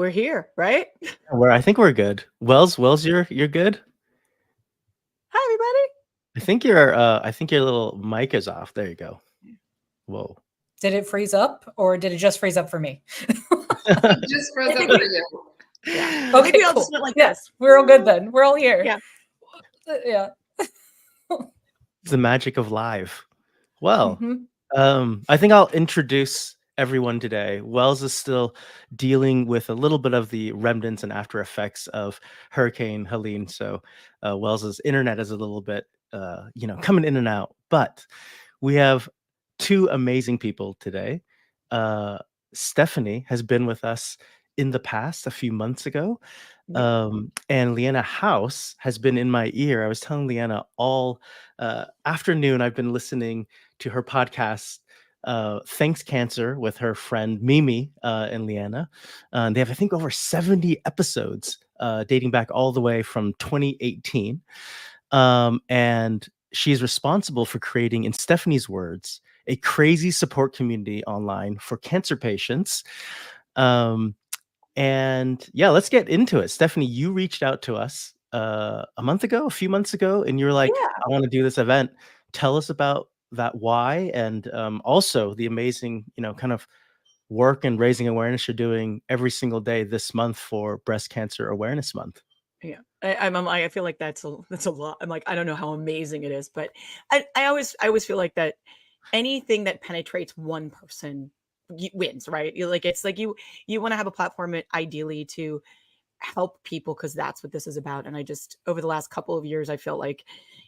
we're here, right? I think we're good. Wells, you're good. Hi, everybody. I think your little mic is off. There you go. Whoa. Did it freeze up, or did it just freeze up for me? It just froze up for you. Yeah. Okay, Maybe I'll cool. just do it like Yes, this. we're all good then. We're all here. Yeah. Yeah. It's the magic of live. Well, Mhm. I think I'll introduce everyone today. Wells is still dealing with a little bit of the remnants and after effects of Hurricane Helene. So Wells's internet is a little bit, coming in and out. But we have two amazing people today. Stephanie has been with us in the past a few months ago. And Leanna House has been in my ear. I was telling Leanna all afternoon I've been listening to her podcast, Thanks Cancer, with her friend Mimi and Leanna. They have, I think, over 70 episodes dating back all the way from 2018. And she's responsible for creating, in Stephanie's words, a crazy support community online for cancer patients. And yeah, let's get into it. Stephanie, you reached out to us a few months ago, and you were like, I want to do this event. Tell us about that, why, and also the amazing, kind of work and raising awareness you're doing every single day this month for Breast Cancer Awareness Month. Yeah, I feel like that's a lot. I'm like, I don't know how amazing it is, but I always feel like that anything that penetrates one person wins, right? It's like you want to have a platform ideally to help people, because that's what this is about. And I just, over the last couple of years, I feel like,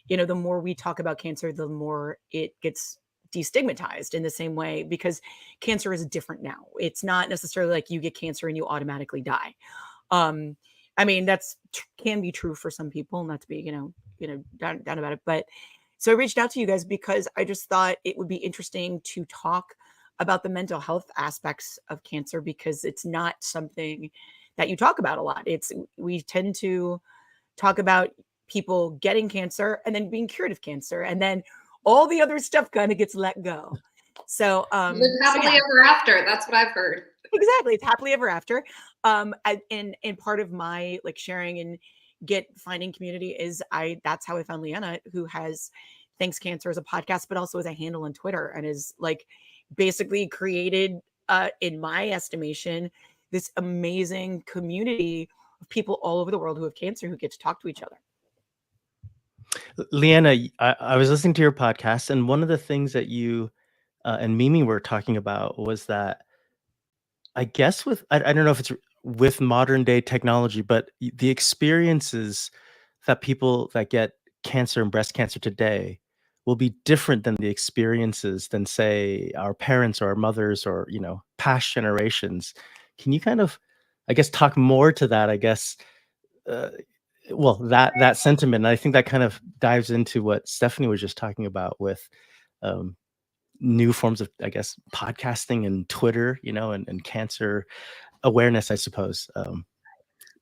the more we talk about cancer, the more it gets destigmatized in the same way, because cancer is different now. It's not necessarily like you get cancer and you automatically die. I mean, that's can be true for some people, not to be, down about it. But so I reached out to you guys because I just thought it would be interesting to talk about the mental health aspects of cancer, because it's not something that you talk about a lot. We tend to talk about people getting cancer and then being cured of cancer, and then all the other stuff kind of gets let go. So live happily ever after. That's what I've heard. Exactly, it's happily ever after. And part of my like sharing and finding community is that's how I found Leanna, who has Thanks Cancer as a podcast, but also as a handle on Twitter, and is like basically created, in my estimation, this amazing community of people all over the world who have cancer, who get to talk to each other. Leanna, I was listening to your podcast, and one of the things that you and Mimi were talking about was that, I guess I don't know if it's with modern day technology, but the experiences that people that get cancer and breast cancer today will be different than the experiences than, say, our parents or our mothers or, past generations. Can you kind of, I guess, talk more to that, I guess, that sentiment? And I think that kind of dives into what Stephanie was just talking about with new forms of, I guess, podcasting and Twitter, and cancer awareness, I suppose,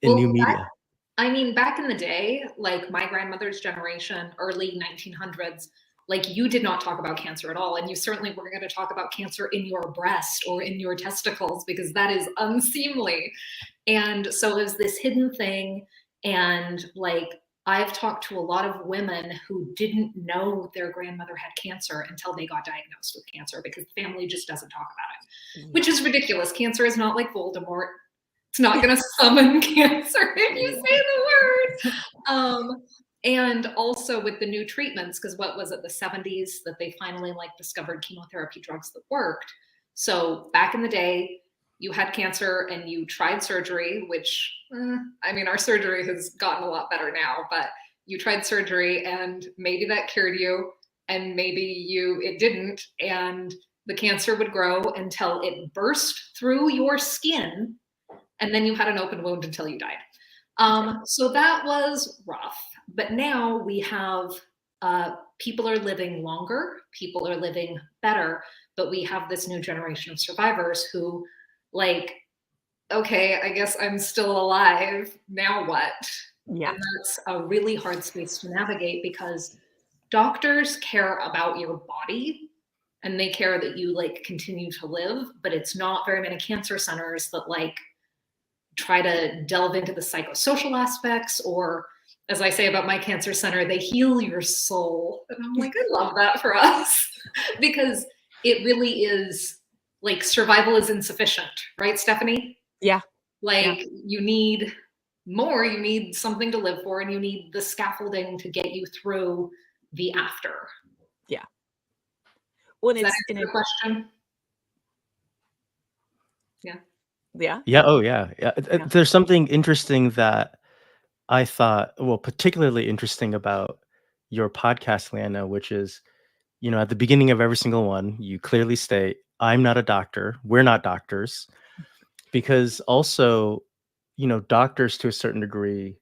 in new media. Back in the day, like my grandmother's generation, early 1900s, like you did not talk about cancer at all. And you certainly weren't going to talk about cancer in your breast or in your testicles, because that is unseemly. And so it was this hidden thing. And like, I've talked to a lot of women who didn't know their grandmother had cancer until they got diagnosed with cancer, because the family just doesn't talk about it, which is ridiculous. Cancer is not like Voldemort. It's not going to summon cancer if you say the word. And also with the new treatments, because what was it, the 70s that they finally like discovered chemotherapy drugs that worked. So back in the day, you had cancer and you tried surgery, which, our surgery has gotten a lot better now, but you tried surgery and maybe that cured you, and maybe it didn't. And the cancer would grow until it burst through your skin, and then you had an open wound until you died. So that was rough. But now we have, people are living longer, people are living better, but we have this new generation of survivors who, like, okay, I guess I'm still alive, now what? Yeah. And that's a really hard space to navigate, because doctors care about your body and they care that you like continue to live, but it's not very many cancer centers that like try to delve into the psychosocial aspects, or as I say about my cancer center, they heal your soul. And I'm like, I love that for us because it really is like survival is insufficient, right, Stephanie? Yeah. Like you need more, you need something to live for, and you need the scaffolding to get you through the after. Yeah. Well, Does that it's answer your question? Yeah. yeah. Yeah. Oh, yeah. Yeah. Yeah. There's something interesting that I thought, well, particularly interesting about your podcast, Leanna, which is, at the beginning of every single one, you clearly state, I'm not a doctor. We're not doctors. Because also, doctors to a certain degree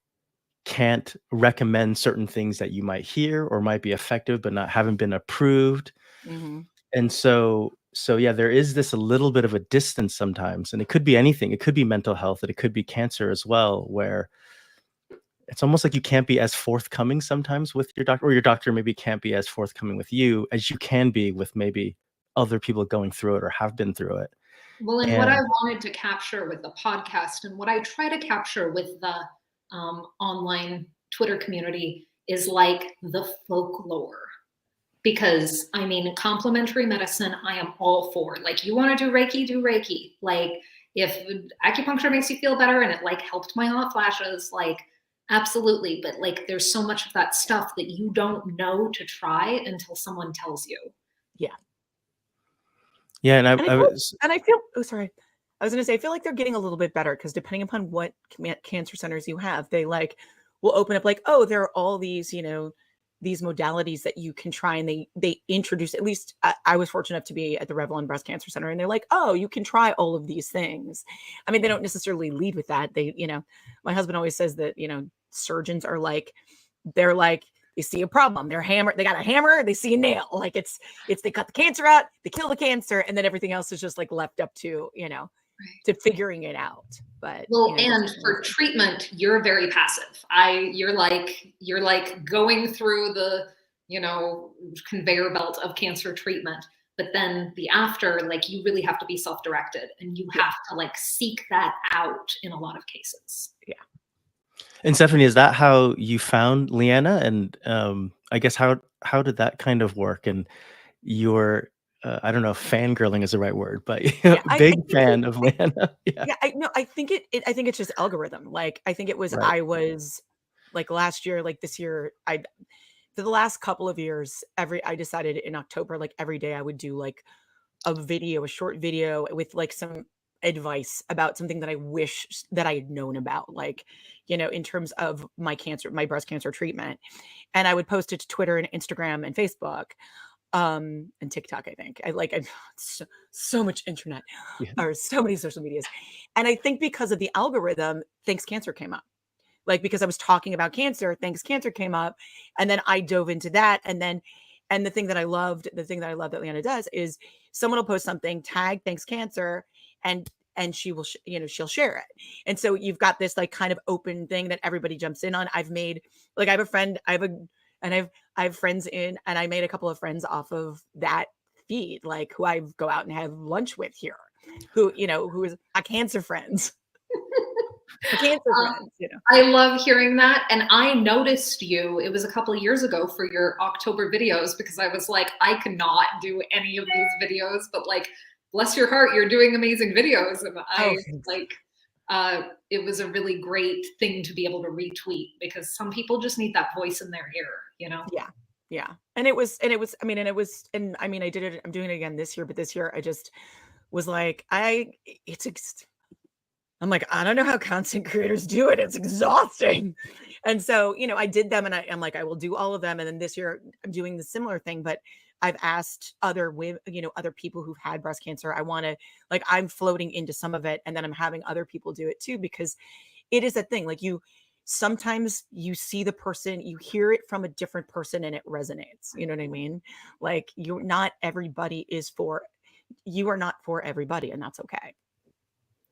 can't recommend certain things that you might hear or might be effective, but haven't been approved. Mm-hmm. And so yeah, there is this a little bit of a distance sometimes, and it could be anything. It could be mental health, and it could be cancer as well, where it's almost like you can't be as forthcoming sometimes with your doctor, or your doctor maybe can't be as forthcoming with you as you can be with maybe other people going through it or have been through it. Well, and what I And wanted to capture with the podcast and what I try to capture with the online Twitter community is like the folklore. Because I mean, complementary medicine, I am all for. Like, you want to do Reiki, do Reiki. Like, if acupuncture makes you feel better and it like helped my hot flashes, like, absolutely. But like, there's so much of that stuff that you don't know to try until someone tells you. Yeah. yeah, and And I feel, oh, sorry. I was going to say, I feel like they're getting a little bit better because depending upon what cancer centers you have, they like will open up like, oh, there are all these, these modalities that you can try. And they introduce, at least I was fortunate enough to be at the Revlon Breast Cancer Center. And they're like, oh, you can try all of these things. I mean, they don't necessarily lead with that. They, my husband always says that, surgeons are like, they're like, they see a problem, they got a hammer, they see a nail. Like it's they cut the cancer out, they kill the cancer, and then everything else is just like left up to, to figuring it out. But well, and for treatment, you're very passive. You're like going through the, conveyor belt of cancer treatment. But then the after, like you really have to be self-directed and you have to like seek that out in a lot of cases. Yeah. And Stephanie, is that how you found Leanna? And I guess how did that kind of work? And your I don't know if fangirling is the right word, but big fan of Leanna. Yeah. Yeah, I think I think it's just algorithm. Like I think it was Right. I was like last year, like this year, for the last couple of years, I decided in October, like every day I would do like a short video with like some advice about something that I wish that I had known about, like, in terms of my breast cancer treatment. And I would post it to Twitter and Instagram and Facebook, and TikTok. I think I've so much internet or so many social medias. And I think because of the algorithm, Thanks Cancer came up. Like, because I was talking about cancer, Thanks Cancer came up. And then I dove into that. And the thing that I love that Leanna does is someone will post something, tag Thanks Cancer, and she will, she'll share it. And so you've got this like kind of open thing that everybody jumps in on. I've made, like, I have a friend, I have friends in, and I made a couple of friends off of that feed, like who I go out and have lunch with here, who is a cancer friends. I love hearing that. And I noticed you, it was a couple of years ago for your October videos, because I was like, I cannot do any of these videos, but like, bless your heart, you're doing amazing videos. And it was a really great thing to be able to retweet, because some people just need that voice in their ear, Yeah. And I did it, I'm doing it again this year, but this year I just was like, I'm like, I don't know how content creators do it. It's exhausting. And so, I did them, and I'm like, I will do all of them. And then this year I'm doing the similar thing, but I've asked other people who've had breast cancer. I want to, like, I'm floating into some of it, and then I'm having other people do it too, because it is a thing. Like, sometimes you see the person, you hear it from a different person, and it resonates. You know what I mean? Like, you are not for everybody, and that's okay.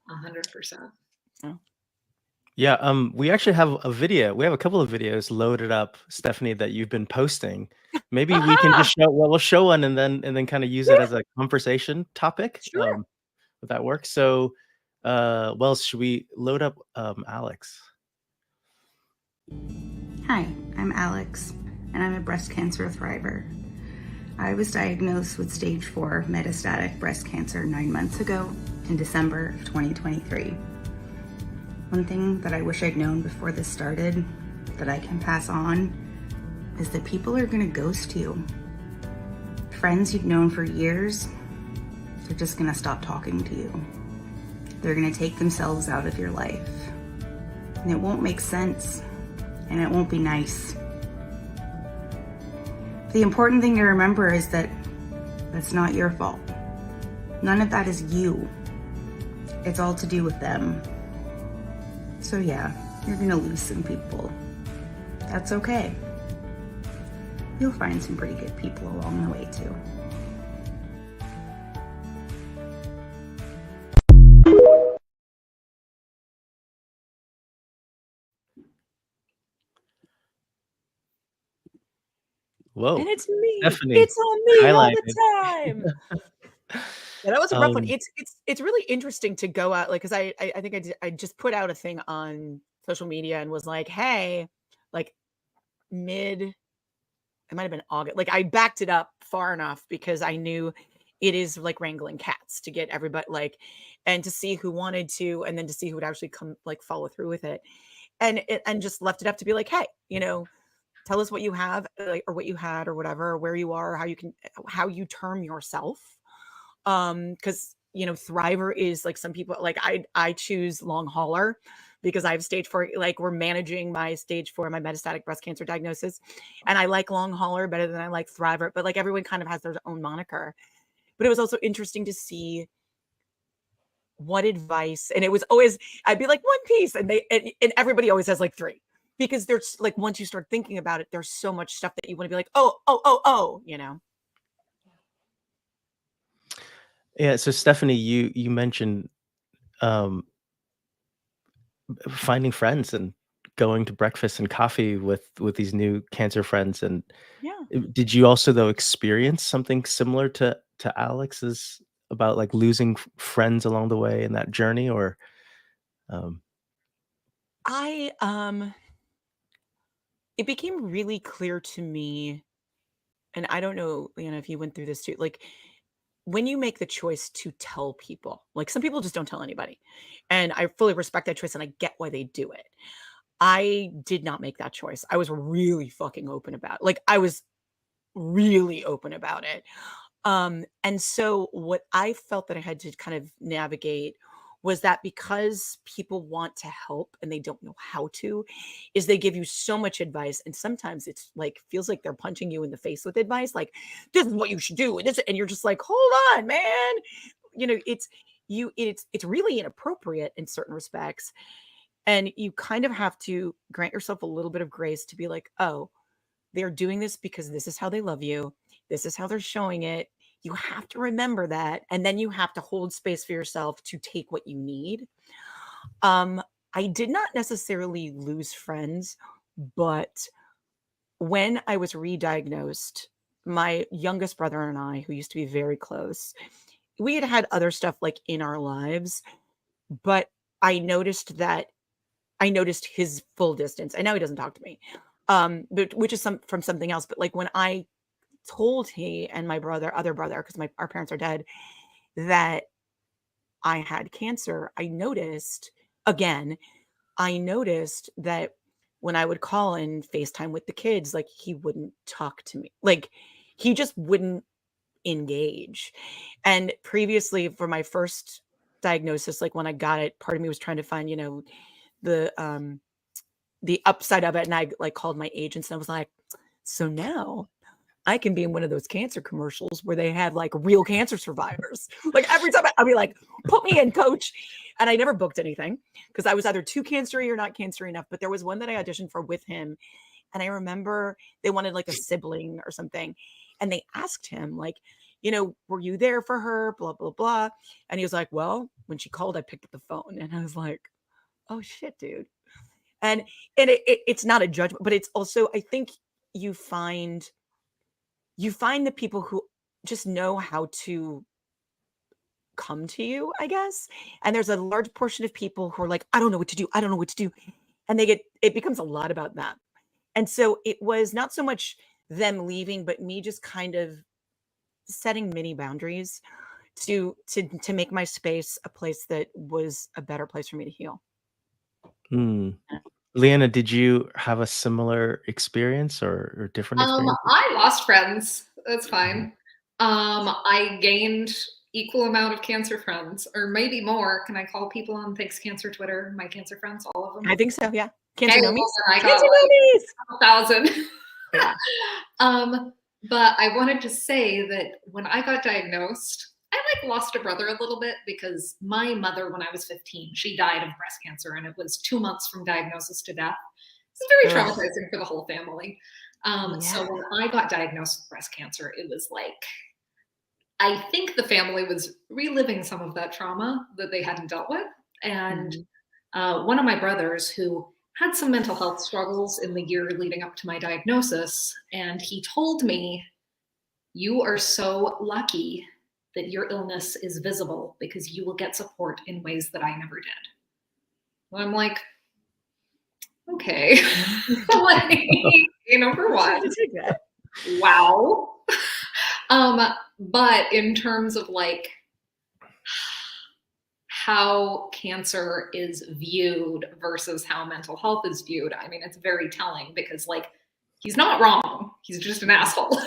100%. Yeah, we actually have a video. We have a couple of videos loaded up, Stephanie, that you've been posting. Maybe we can just we'll show one and then kind of use it as a conversation topic. Sure. Would that work? So Well, should we load up Alex? Hi, I'm Alex, and I'm a breast cancer thriver. I was diagnosed with stage 4 metastatic breast cancer 9 months ago in December of 2023. One thing that I wish I'd known before this started that I can pass on is that people are gonna ghost you. Friends you've known for years, they're just gonna stop talking to you. They're gonna take themselves out of your life. And it won't make sense, and it won't be nice. The important thing to remember is that that's not your fault. None of that is you. It's all to do with them. So yeah, you're gonna lose some people. That's okay. You'll find some pretty good people along the way too. Whoa, And it's me. Stephanie It's on me all highlighted. the time. Yeah, that was a rough one. Um, It's really interesting to go out, like, because I think I just put out a thing on social media and was like, hey, like mid, it might have been August. Like I backed it up far enough because I knew it is like wrangling cats to get everybody like, and to see who wanted to, and then to see who would actually come like follow through with it. And just left it up to be like, hey, tell us what you have, like, or what you had or whatever, or where you are, how you term yourself. Because thriver is like some people like I choose long hauler because I have stage 4, like we're managing my stage 4, my metastatic breast cancer diagnosis. And I like long hauler better than I like thriver, but like everyone kind of has their own moniker. But it was also interesting to see what advice, and it was always, I'd be like one piece, and everybody always has like 3. Because there's like once you start thinking about it, there's so much stuff that you want to be like, oh. yeah, so Stephanie, you mentioned um, finding friends and going to breakfast and coffee with these new cancer friends. And Yeah. did you also though experience something similar to Alex's about like losing friends along the way in that journey, or um, I it became really clear to me, and I don't know, if you went through this too, like when you make the choice to tell people, like some people just don't tell anybody. And I fully respect that choice and I get why they do it. I did not make that choice. I was really fucking open about it. Like I was really open about it. And so what I felt that I had to kind of navigate was that because people want to help and they don't know how to, is they give you so much advice. And sometimes it's like feels like they're punching you in the face with advice, like this is what you should do. And you're just like, hold on, man. It's really inappropriate in certain respects. And you kind of have to grant yourself a little bit of grace to be like, oh, they're doing this because this is how they love you. This is how they're showing it. You have to remember that. And then you have to hold space for yourself to take what you need. I did not necessarily lose friends, but when I was re-diagnosed, my youngest brother and I, who used to be very close, we had had other stuff like in our lives, but I noticed his full distance. And now he doesn't talk to me. But which is from something else. But like when I told he and my other brother, because our parents are dead, that I had cancer, I noticed that when I would call and FaceTime with the kids, like he wouldn't talk to me. Like he just wouldn't engage. And previously for my first diagnosis, like when I got it, part of me was trying to find, the upside of it. And I like called my agents and I was like, so now I can be in one of those cancer commercials where they have like real cancer survivors. Like every time I'd be like, put me in, coach. And I never booked anything because I was either too cancery or not cancery enough. But there was one that I auditioned for with him. And I remember they wanted like a sibling or something. And they asked him, like, were you there for her? Blah, blah, blah. And he was like, well, when she called, I picked up the phone. And I was like, oh shit, dude. And it's not a judgment, but it's also, I think you find the people who just know how to come to you, I guess. And there's a large portion of people who are like, I don't know what to do. I don't know what to do. And it becomes a lot about that. And so it was not so much them leaving, but me just kind of setting mini boundaries to make my space a place that was a better place for me to heal. Mm. Leanna, did you have a similar experience or different experience? I lost friends. That's Mhm. fine. I gained equal amount of cancer friends, or maybe more. Can I call people on Thanks Cancer Twitter my cancer friends, all of them? I think so, yeah. Okay, Cancer well, nomies? then I got Cancer like nomies! a 1,000. Yeah. But I wanted to say that when I got diagnosed, I like lost a brother a little bit because my mother, when I was 15, she died of breast cancer, and it was 2 months from diagnosis to death. It's very Ugh. traumatizing for the whole family. Yeah. So when I got diagnosed with breast cancer, it was like, I think the family was reliving some of that trauma that they hadn't dealt with. And one of my brothers who had some mental health struggles in the year leading up to my diagnosis, and he told me, you are so lucky that your illness is visible because you will get support in ways that I never did. And I'm like, okay. Like, number one, wow. But in terms of like how cancer is viewed versus how mental health is viewed, I mean, it's very telling because like he's not wrong. He's just an asshole.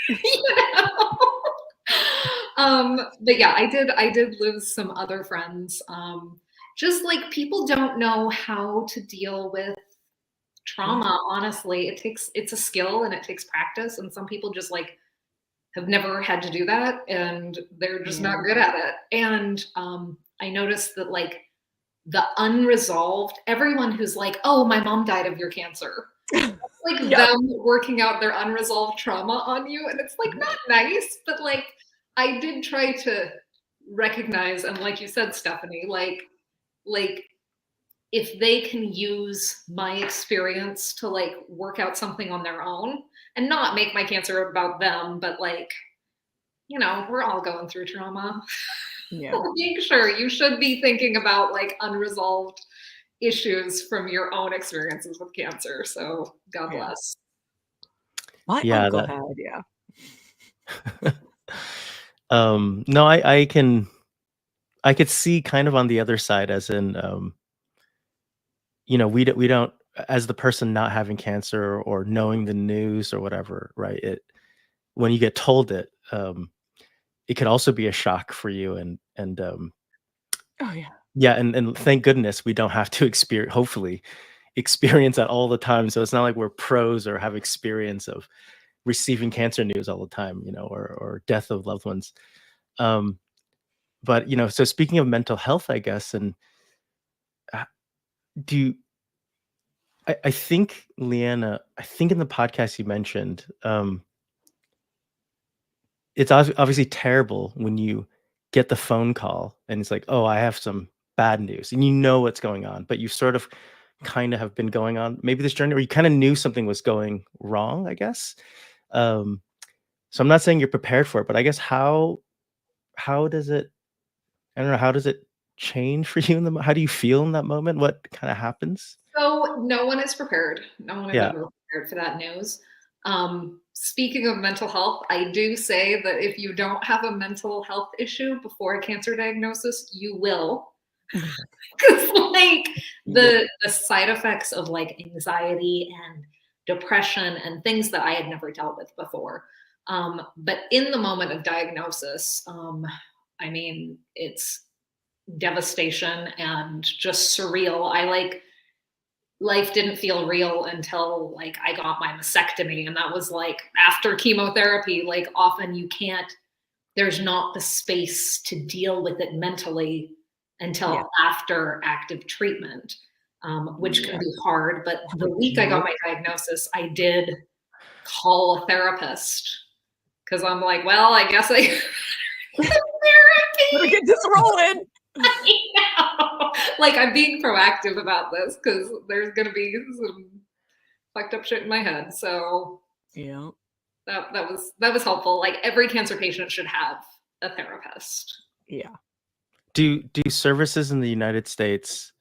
You know? But yeah, I did lose some other friends. Just like people don't know how to deal with trauma, honestly. It's a skill and it takes practice, and some people just like have never had to do that and they're just not good at it. And I noticed that like the unresolved, everyone who's like, oh, my mom died of your cancer, like them working out their unresolved trauma on you, and it's like not nice, but like I did try to recognize, and like you said, Stephanie, like if they can use my experience to like work out something on their own and not make my cancer about them, but like, you know, we're all going through trauma. Yeah. Make sure you should be thinking about like unresolved issues from your own experiences with cancer. So God bless. My Yeah, uncle that- had, no, I could see kind of on the other side, as in, you know, we don't, as the person not having cancer or knowing the news or whatever, right? When you get told it, it could also be a shock for you, and Oh yeah. yeah, and thank goodness we don't have to hopefully experience that all the time. So it's not like we're pros or have experience of receiving cancer news all the time, you know, or death of loved ones. But you know, so speaking of mental health, I guess, and uh, do you, I think, Leanna, I think in the podcast you mentioned, it's obviously terrible when you get the phone call and it's like, oh, I have some bad news, and you know what's going on, but you sort of kind of have been going on maybe this journey, or you kind of knew something was going wrong, I guess. So I'm not saying you're prepared for it, but I guess how does it, I don't know, how does it change for you how do you feel in that moment? What kind of happens? So no one is prepared. No one is Yeah. ever prepared for that news. Speaking of mental health, I do say that if you don't have a mental health issue before a cancer diagnosis, you will. Because like the side effects of like anxiety and depression and things that I had never dealt with before. But in the moment of diagnosis, I mean, it's devastation and just surreal. I like life didn't feel real until like I got my mastectomy, and that was like after chemotherapy. Like often you can't, there's not the space to deal with it mentally until after active treatment, which can be hard. But the week I got my diagnosis, I did call a therapist because I'm like, well, I guess I Better get this rolling. I know. Like I'm being proactive about this because there's gonna be some fucked up shit in my head. So Yeah. that was helpful. Like every cancer patient should have a therapist. Yeah. Do services in the United States,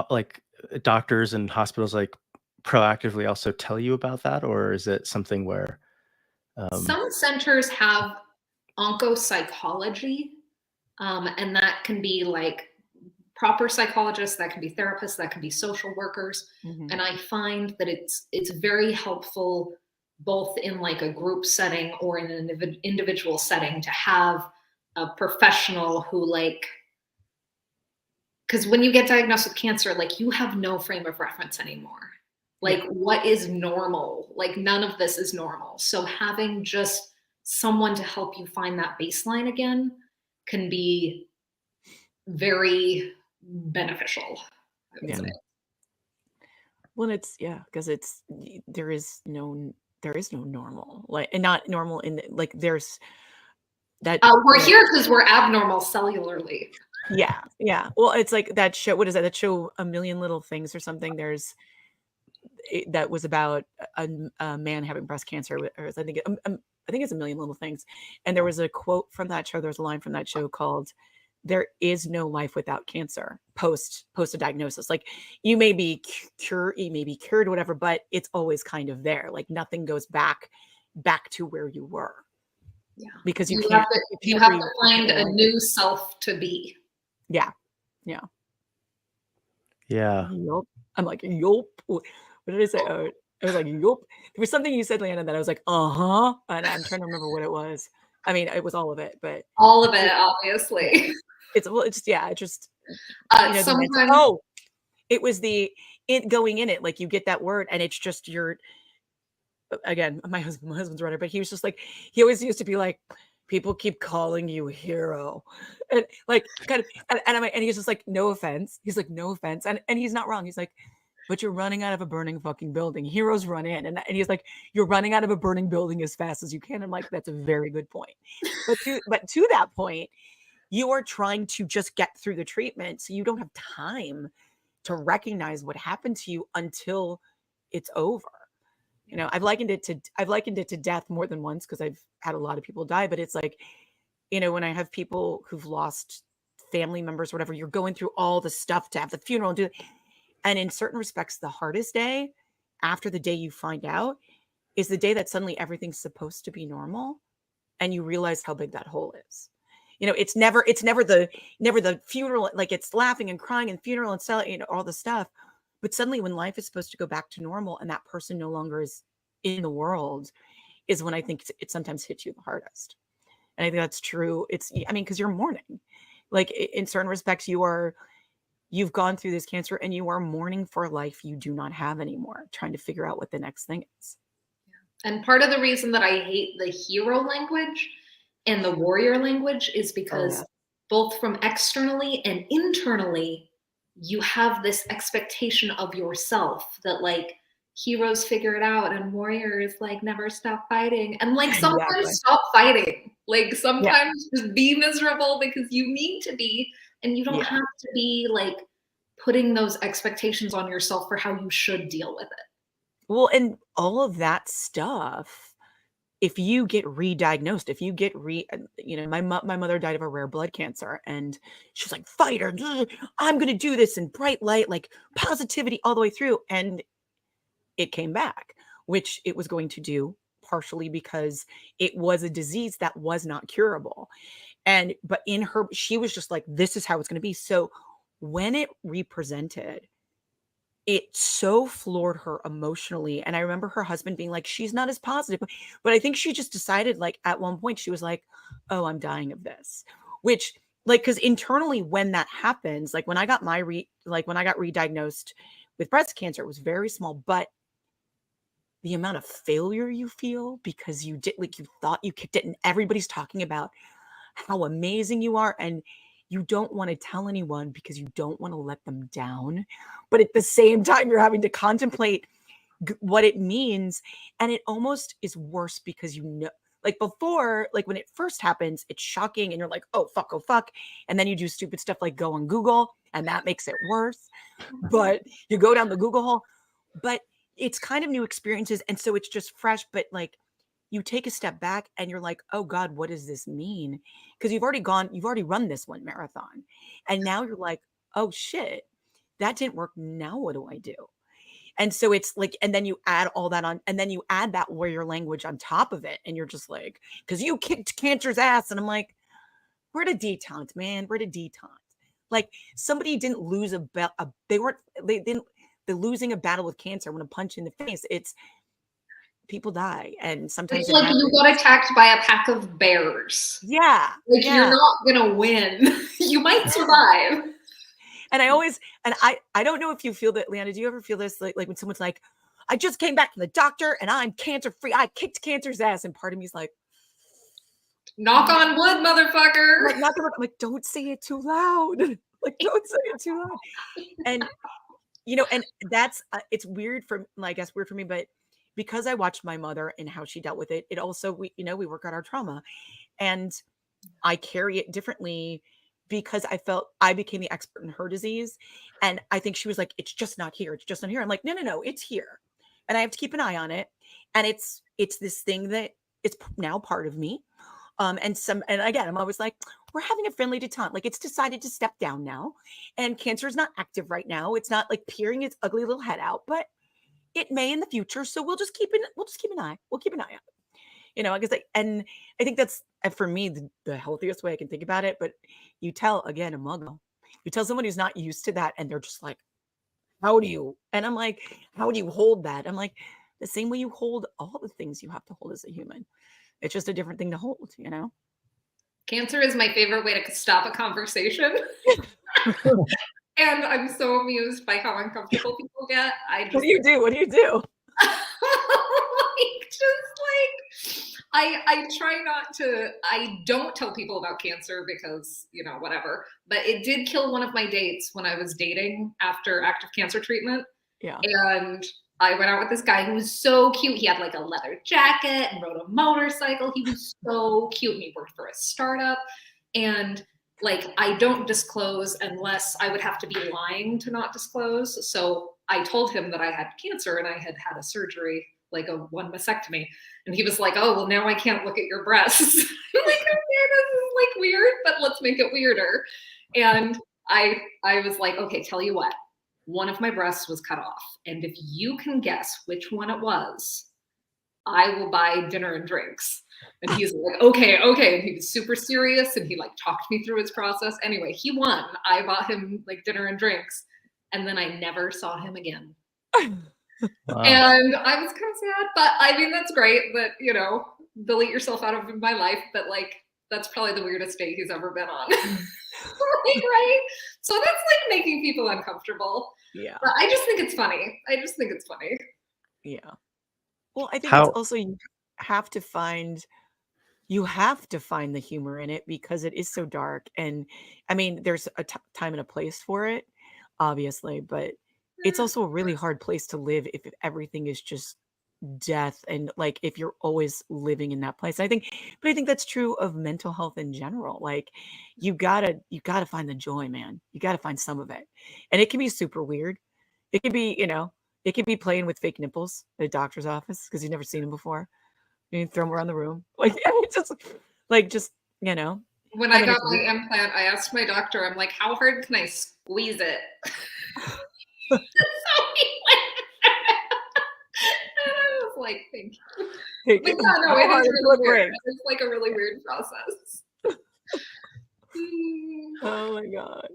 like doctors and hospitals, like proactively also tell you about that, or is it something where Some centers have oncopsychology, and that can be like proper psychologists, that can be therapists, that can be social workers. Mhm. And I find that it's very helpful both in like a group setting or in an individual setting to have a professional who like, because when you get diagnosed with cancer, like you have no frame of reference anymore. Like what is normal? Like none of this is normal. So having just someone to help you find that baseline again can be very beneficial, I would Yeah. say. Well, it's because there is no normal, like, and not normal in like there's that We're here because we're abnormal cellularly. yeah. Well, it's like that show. What is that? That show, A Million Little Things or something. That was about a man having breast cancer, or I think it's A Million Little Things. And there was a quote from that show. There's a line from that show called, "There is no life without cancer post a diagnosis. Like you may be cured, whatever, but it's always kind of there. Like nothing goes back to where you were, Yeah. because you have can't to, you you can't have to find a new self to be. Yeah. yeah. Yup. I'm like, yup. What did I say? Oh, I was like, yup. There was something you said, Leanna, that I was like, uh-huh. And I'm trying to remember what it was. I mean, it was all of it, but All of it, obviously. it's just Sometimes it was going in it, like you get that word and it's just your, again, my husband's runner, but he was just like, he always used to be like, people keep calling you hero, and like kind of, and he's just like, no offense. He's like, no offense, and he's not wrong. He's like, but you're running out of a burning fucking building. Heroes run in, and he's like, you're running out of a burning building as fast as you can. I'm like, that's a very good point. But to that point, you are trying to just get through the treatment, so you don't have time to recognize what happened to you until it's over. I've likened it to death more than once because I've had a lot of people die, but it's like, when I have people who've lost family members or whatever, you're going through all the stuff to have the funeral and do it. And in certain respects, the hardest day after the day you find out is the day that suddenly everything's supposed to be normal and you realize how big that hole is. It's never the funeral, like it's laughing and crying and funeral and selling, all the stuff. But suddenly when life is supposed to go back to normal and that person no longer is in the world is when I think it sometimes hits you the hardest. And I think that's true. Because you're mourning. Like in certain respects, you've gone through this cancer and you are mourning for a life you do not have anymore, trying to figure out what the next thing is. And part of the reason that I hate the hero language and the warrior language is because both from externally and internally, you have this expectation of yourself that like heroes figure it out and warriors like never stop fighting. And like sometimes stop fighting. Like sometimes just be miserable because you need to be, and you don't have to be like putting those expectations on yourself for how you should deal with it. Well, and all of that stuff, if you get re-diagnosed, if you get my mother died of a rare blood cancer, and she's like, fighter, I'm going to do this in bright light, like positivity all the way through. And it came back, which it was going to do partially because it was a disease that was not curable. But in her, she was just like, this is how it's going to be. So when it represented, it so floored her emotionally. And I remember her husband being like, she's not as positive. But I think she just decided, like, at one point, she was like, oh, I'm dying of this. Which, like, because internally, when that happens, like when I got when I got re-diagnosed with breast cancer, it was very small. But the amount of failure you feel because you thought you kicked it, and everybody's talking about how amazing you are, and you don't want to tell anyone because you don't want to let them down. But at the same time, you're having to contemplate what it means. And it almost is worse because like before, like when it first happens, it's shocking and you're like, oh, fuck. And then you do stupid stuff like go on Google and that makes it worse. But you go down the Google hole, but it's kind of new experiences. And so it's just fresh. But like you take a step back and you're like, oh God, what does this mean? Because you've already run this one marathon. And now you're like, oh shit, that didn't work. Now what do I do? And so it's like, and then you add all that on, and then you add that warrior language on top of it. And you're just like, because you kicked cancer's ass. And I'm like, we're at a detente, man. We're at a detente. Like somebody didn't lose they didn't, they're losing a battle with cancer. When a punch in the face, it's people die. And sometimes It's it like happens. you got attacked by a pack of bears. Yeah. Like yeah. you're not gonna win. You might survive. And I don't know if you feel that, Leanna, do you ever feel this? Like when someone's like, I just came back from the doctor and I'm cancer free. I kicked cancer's ass. And part of me is like, Knock on wood, motherfucker. I'm like, don't say it too loud. Like, don't say it too loud. And, and that's, it's weird I guess weird for me, but because I watched my mother and how she dealt with it, it also, we work out our trauma and I carry it differently because I felt I became the expert in her disease. And I think she was like, it's just not here. It's just not here. I'm like, no, it's here. And I have to keep an eye on it. And it's this thing that it's now part of me. And again, I'm always like, we're having a friendly detente. Like it's decided to step down now and cancer is not active right now. It's not like peering its ugly little head out, but it may in the future. So we'll just keep an eye. We'll keep an eye on it. Because and I think that's for me the healthiest way I can think about it. But you tell again a muggle, you tell someone who's not used to that, and they're just like, "How do you?" And I'm like, "How do you hold that?" I'm like, the same way you hold all the things you have to hold as a human. It's just a different thing to hold, Cancer is my favorite way to stop a conversation. And I'm so amused by how uncomfortable people get. What do you do? What do you do? I try not to, I don't tell people about cancer because, whatever, but it did kill one of my dates when I was dating after active cancer treatment. Yeah. And I went out with this guy who was so cute. He had like a leather jacket and rode a motorcycle. He was so cute and he worked for a startup. And like, I don't disclose unless I would have to be lying to not disclose. So I told him that I had cancer and I had had a surgery, like one mastectomy. And he was like, oh, well, now I can't look at your breasts. I'm like, okay, this is like weird, but let's make it weirder. And I was like, okay, tell you what, one of my breasts was cut off. And if you can guess which one it was, I will buy dinner and drinks. And he's like, okay. And he was super serious and he like talked me through his process. Anyway, he won. I bought him like dinner and drinks. And then I never saw him again. Wow. And I was kind of sad, but I mean, that's great that, delete yourself out of my life. But like, that's probably the weirdest date he's ever been on. Right? So that's like making people uncomfortable. Yeah. But I just think it's funny. Yeah. Well, I think it's also you have to find the humor in it because it is so dark. And I mean, there's a time and a place for it, obviously, but it's also a really hard place to live if everything is just death and like if you're always living in that place. I think that's true of mental health in general. Like you gotta find the joy, man. You gotta find some of it. And it can be super weird. It could be, it could be playing with fake nipples at a doctor's office because you've never seen them before. You can throw them around the room. Like it's just When I got my implant, I asked my doctor, I'm like, how hard can I squeeze it? And I was like, thank you. But yeah, no, it is really weird. It's like a really weird process. Oh my God.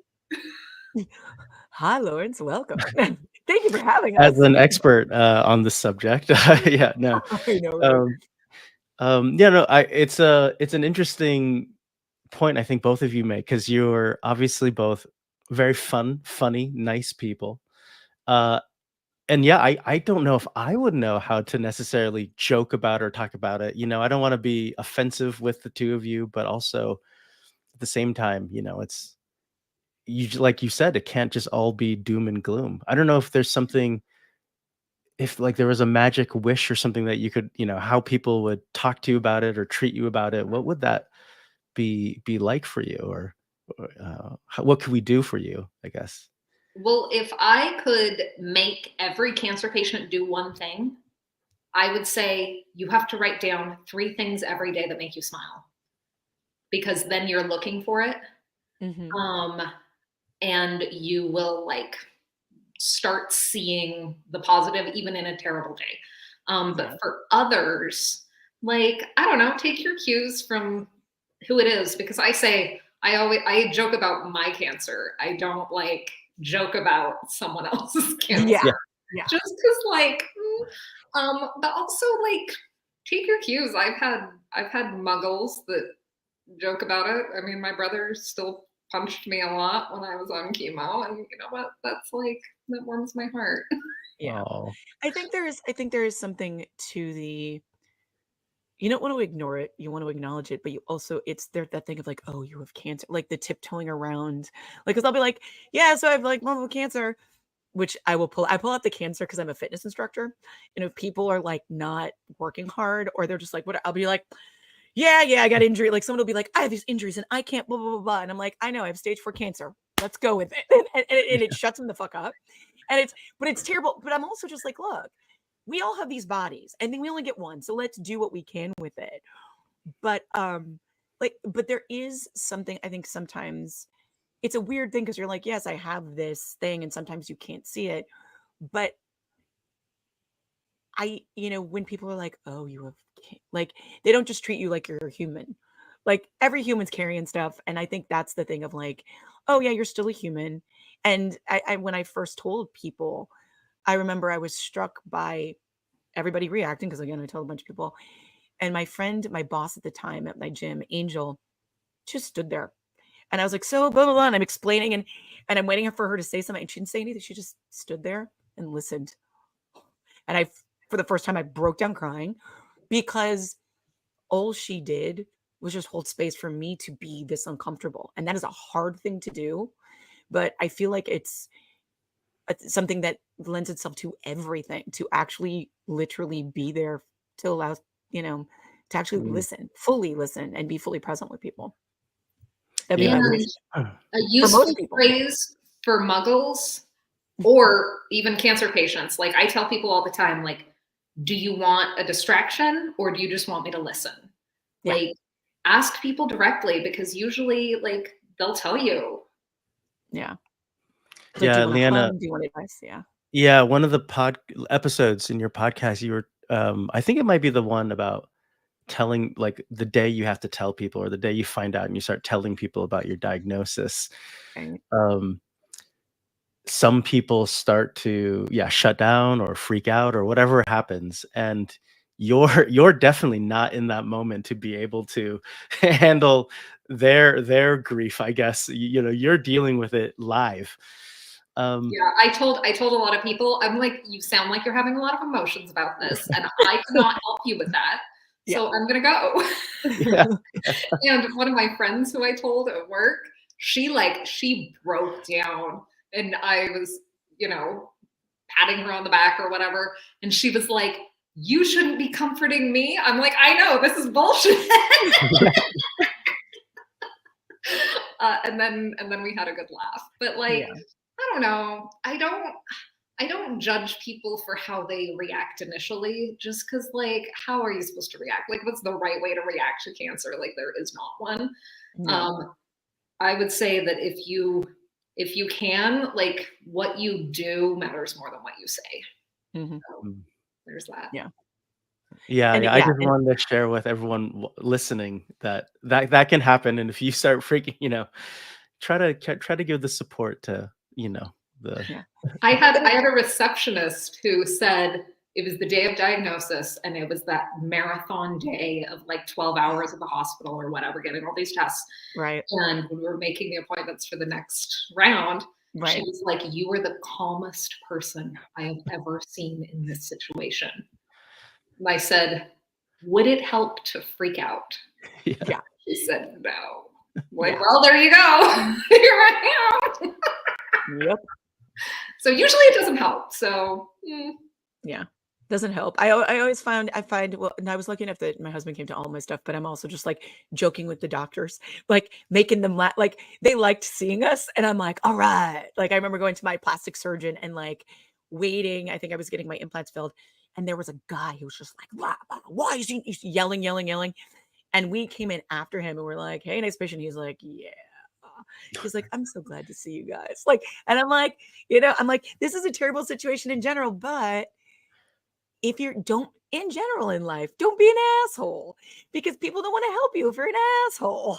Hi, Lawrence. Welcome. Thank you for having us. As an expert on the subject, yeah, no. I know, right? It's an interesting point I think both of you make because you're obviously both very funny, nice people. And yeah, I don't know if I would know how to necessarily joke about or talk about it. I don't want to be offensive with the two of you, but also at the same time, it's like you said, it can't just all be doom and gloom. I don't know if there's something, if like there was a magic wish or something that you could, how people would talk to you about it or treat you about it. What would that be like for you, or what could we do for you, I guess? Well, if I could make every cancer patient do one thing, I would say you have to write down 3 things every day that make you smile, because then you're looking for it. Mhm. And you will like start seeing the positive even in a terrible day. Yeah. But for others, like, I don't know, take your cues from who it is, because I joke about my cancer. I don't like joke about someone else's cancer. Yeah. Yeah. Yeah. Just because like but also like take your cues. I've had muggles that joke about it. I mean, my brother still punched me a lot when I was on chemo, and you know what? That's like that warms my heart. Yeah. Oh, I think there is something to the you don't want to ignore it. You want to acknowledge it, but you also it's there that thing of like, oh, you have cancer, like the tiptoeing around, like because I'll be like, yeah, so I have like multiple cancer, which I pull out the cancer because I'm a fitness instructor, and if people are like not working hard or they're just like, what, I'll be like, yeah, I got injury. Like someone will be like, I have these injuries and I can't blah blah blah blah, and I'm like, I know I have stage 4 cancer. Let's go with it, and it shuts them the fuck up, and it's terrible. But I'm also just like, look, we all have these bodies and then we only get one, so let's do what we can with it. But but there is something, I think sometimes it's a weird thing because you're like, yes, I have this thing, and sometimes you can't see it. But when people are like, oh, you have like, they don't just treat you like you're a human. Like every human's carrying stuff, and I think that's the thing of like, oh yeah, you're still a human. And I when I first told people, I remember I was struck by everybody reacting because again, I told a bunch of people, and my friend, my boss at the time at my gym, Angel, just stood there. And I was like, so blah blah blah. And I'm explaining and I'm waiting for her to say something. And she didn't say anything. She just stood there and listened. And for the first time, I broke down crying because all she did was just hold space for me to be this uncomfortable. And that is a hard thing to do. But I feel like it's something that lends itself to everything, to actually literally be there, to allow, you know, to actually mm, fully listen and be fully present with people. That'd be yeah. my And wish Huh. a for most useful people. phrase for muggles or even cancer patients, like I tell people all the time, like, do you want a distraction or do you just want me to listen? Yeah. Like, ask people directly, because usually like they'll tell you. Yeah. It's like, do Yeah, you want a Leanna. hug? Do you want advice? Yeah. Yeah, one of the pod episodes in your podcast, you were, I think it might be the one about telling, like, the day you have to tell people or the day you find out and you start telling people about your diagnosis. Right. Um, some people start to, yeah, shut down or freak out or whatever happens, and you're definitely not in that moment to be able to handle their grief, I guess. You're dealing with it live. Um, Yeah, I told a lot of people, I'm like, you sound like you're having a lot of emotions about this, and I cannot help you with that. Yeah. So I'm gonna go. yeah. And one of my friends who I told at work, she broke down, and I was, patting her on the back or whatever, and she was like, "You shouldn't be comforting me." I'm like, "I know, this is bullshit." And then we had a good laugh. But like, Yeah. I don't know. I don't judge people for how they react initially, just because like, how are you supposed to react? Like, what's the right way to react to cancer? Like, there is not one. No. I would say that if you can, like, what you do matters more than what you say. Mhm. So Mm. there's that. Yeah. Yeah, And yeah. I yeah, just wanted to share with everyone listening that can happen, and if you start freaking, try to give the support to, the yeah. I had a receptionist who said it was the day of diagnosis, and it was that marathon day of like 12 hours at the hospital or whatever, getting all these tests. Right. And when we were making the appointments for the next round, she Right. was like, "You were the calmest person I have ever seen in this situation." And I said, "Would it help to freak out?" yeah. Yeah. She said, "No." Like, Yeah. well, there you go. Here I am. Yep. So usually it doesn't help. So Yeah. Doesn't help. I find, well, and I was lucky enough that my husband came to all my stuff, but I'm also just like joking with the doctors, like making them laugh. Like they liked seeing us, and I'm like, all right. Like I remember going to my plastic surgeon and like waiting. I think I was getting my implants filled, and there was a guy who was just like, "Blah, blah, why is he he's yelling, yelling, yelling?" And we came in after him and we're like, "Hey, nice fishing." He's like, "Yeah." He's like, "I'm so glad to see you guys." Like, and I'm like, I'm like, this is a terrible situation in general, but if you're don't in general in life, don't be an asshole because people don't want to help you if you're an asshole.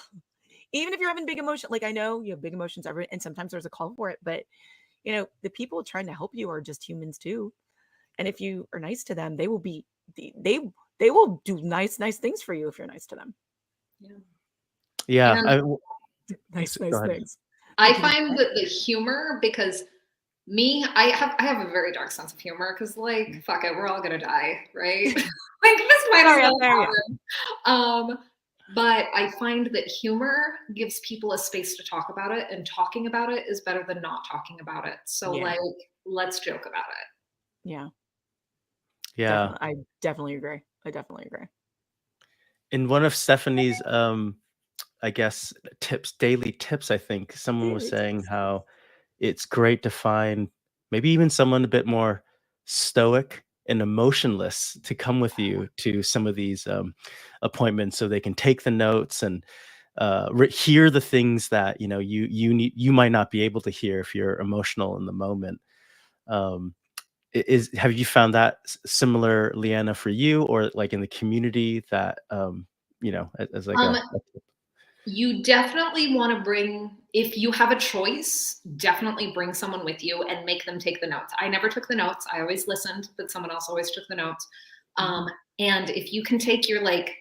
Even if you're having big emotion, like I know you have big emotions every, and sometimes there's a call for it, but the people trying to help you are just humans too. And if you are nice to them, they will be they they will do nice things for you if you're nice to them. Yeah. Yeah. And Nice Go ahead. things. I find that the humor, because I have a very dark sense of humor because like fuck it, we're all gonna die, right? Like this might as well happen. But I find that humor gives people a space to talk about it, and talking about it is better than not talking about it. So Yeah. like let's joke about it. Yeah. Yeah. I definitely agree. I definitely agree. In one of Stephanie's I guess daily tips, I think someone was Daily saying tips. how it's great to find maybe even someone a bit more stoic and emotionless to come with you to some of these appointments so they can take the notes and hear the things that you might not be able to hear if you're emotional in the moment. um, have you found that similar, Leanna, for you, or like in the community that as like Um, a tip? You definitely want to bring, if you have a choice, definitely bring someone with you and make them take the notes. I never took the notes. I always listened, but someone else always took the notes. And if you can take your like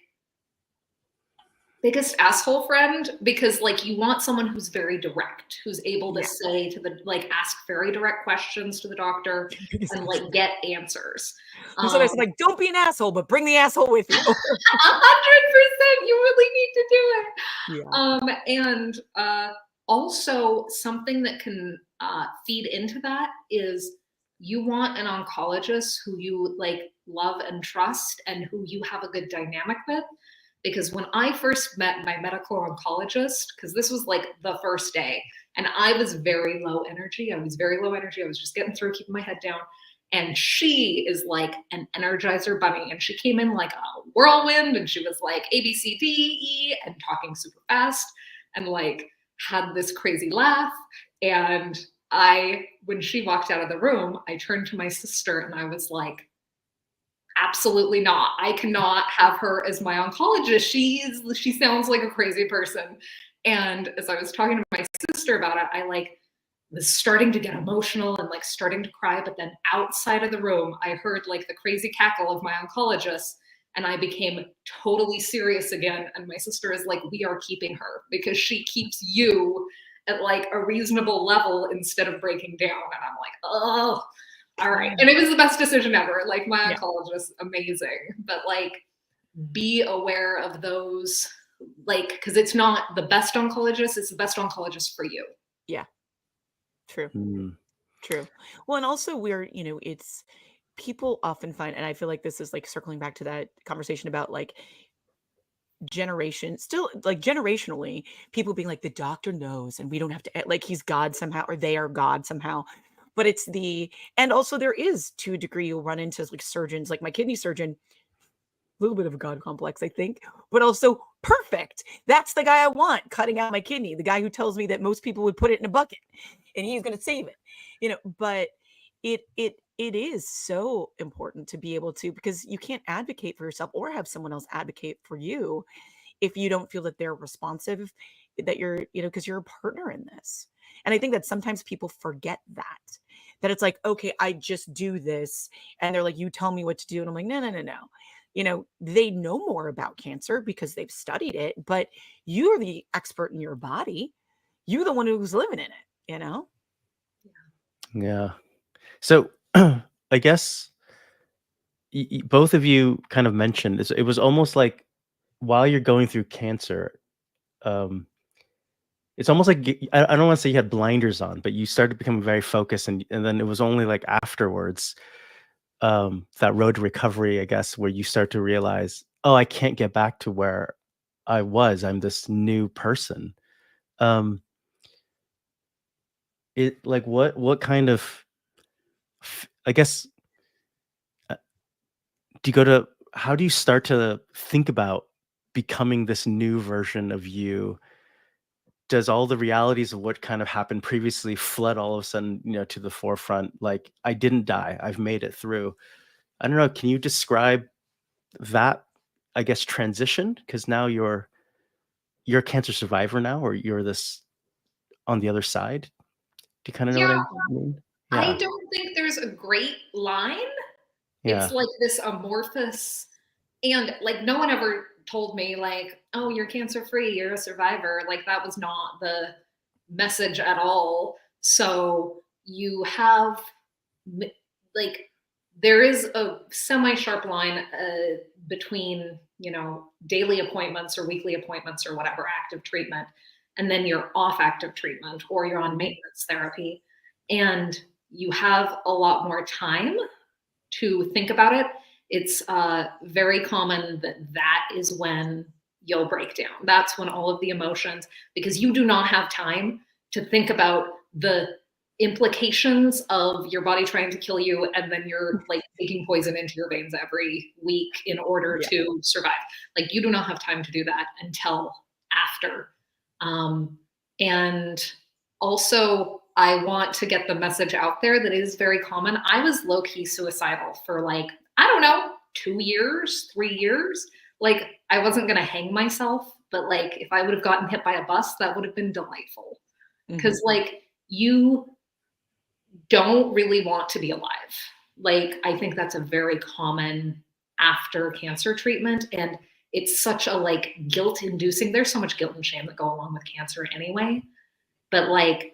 biggest asshole friend, because like you want someone who's very direct, who's able to Yeah. say to the like ask very direct questions to the doctor and like get answers. So I said, like, don't be an asshole, but bring the asshole with you. 100%, you really need to do it. Yeah. And also something that can feed into that is you want an oncologist who you like love and trust and who you have a good dynamic with. Because when I first met my medical oncologist, because this was like the first day, and I was very low energy. I was just getting through, keeping my head down. And she is like an energizer bunny. And she came in like a whirlwind and she was like A, B, C, D, E, and talking super fast and like had this crazy laugh. And when she walked out of the room, I turned to my sister and I was like, absolutely not. I cannot have her as my oncologist. She sounds like a crazy person. And as I was talking to my sister about it, I like was starting to get emotional and like starting to cry. But then outside of the room, I heard like the crazy cackle of my oncologist and I became totally serious again. And my sister is like, we are keeping her because she keeps you at like a reasonable level instead of breaking down. And I'm like, oh, all right. And it was the best decision ever. Like my oncologist, amazing. But like be aware of those, like, because it's not the best oncologist, it's the best oncologist for you. Yeah. True. Mm. True. Well, and also it's people often find, and I feel like this is like circling back to that conversation about like still like generationally, people being like, the doctor knows and we don't have to, like he's God somehow, or they are God somehow. But and also there is to a degree, you'll run into like surgeons, like my kidney surgeon, a little bit of a God complex, I think, but also perfect. That's the guy I want cutting out my kidney, the guy who tells me that most people would put it in a bucket and he's going to save it, but it is so important to be able to, because you can't advocate for yourself or have someone else advocate for you if you don't feel that they're responsive, that you're, because you're a partner in this. And I think that sometimes people forget that it's like, okay, I just do this. And they're like, you tell me what to do. And I'm like, no, no, no, no. They know more about cancer because they've studied it, but you're the expert in your body. You're the one who's living in it. Yeah. So I guess both of you kind of mentioned this. It was almost like while you're going through cancer, um, it's almost like I don't want to say you had blinders on, but you started becoming very focused, and then it was only like afterwards, that road to recovery, I guess, where you start to realize, oh, I can't get back to where I was. I'm this new person. Um, it like what kind of I guess how do you start to think about becoming this new version of you? Does all the realities of what kind of happened previously flood all of a sudden, to the forefront? Like, I didn't die. I've made it through. I don't know. Can you describe that, I guess, transition? Because now you're a cancer survivor now, or you're this on the other side. Do you kind of know what Yeah, I mean? I Yeah. don't think there's a great line. Yeah. It's like this amorphous, and like no one ever told me like, oh, you're cancer free, you're a survivor. Like that was not the message at all. So you have like there is a semi-sharp line between daily appointments or weekly appointments or whatever active treatment, and then you're off active treatment or you're on maintenance therapy, and you have a lot more time to think about it. It's very common that is when you'll break down. That's when all of the emotions, because you do not have time to think about the implications of your body trying to kill you, and then you're like taking poison into your veins every week in order to survive. Like you do not have time to do that until after. And also, I want to get the message out there that it is very common. I was low-key suicidal for like, I don't know, 2 years, 3 years. Like I wasn't going to hang myself, but like if I would have gotten hit by a bus, that would have been delightful. Because like you don't really want to be alive. Like I think that's a very common after cancer treatment. And it's such a like guilt-inducing, there's so much guilt and shame that go along with cancer anyway. But like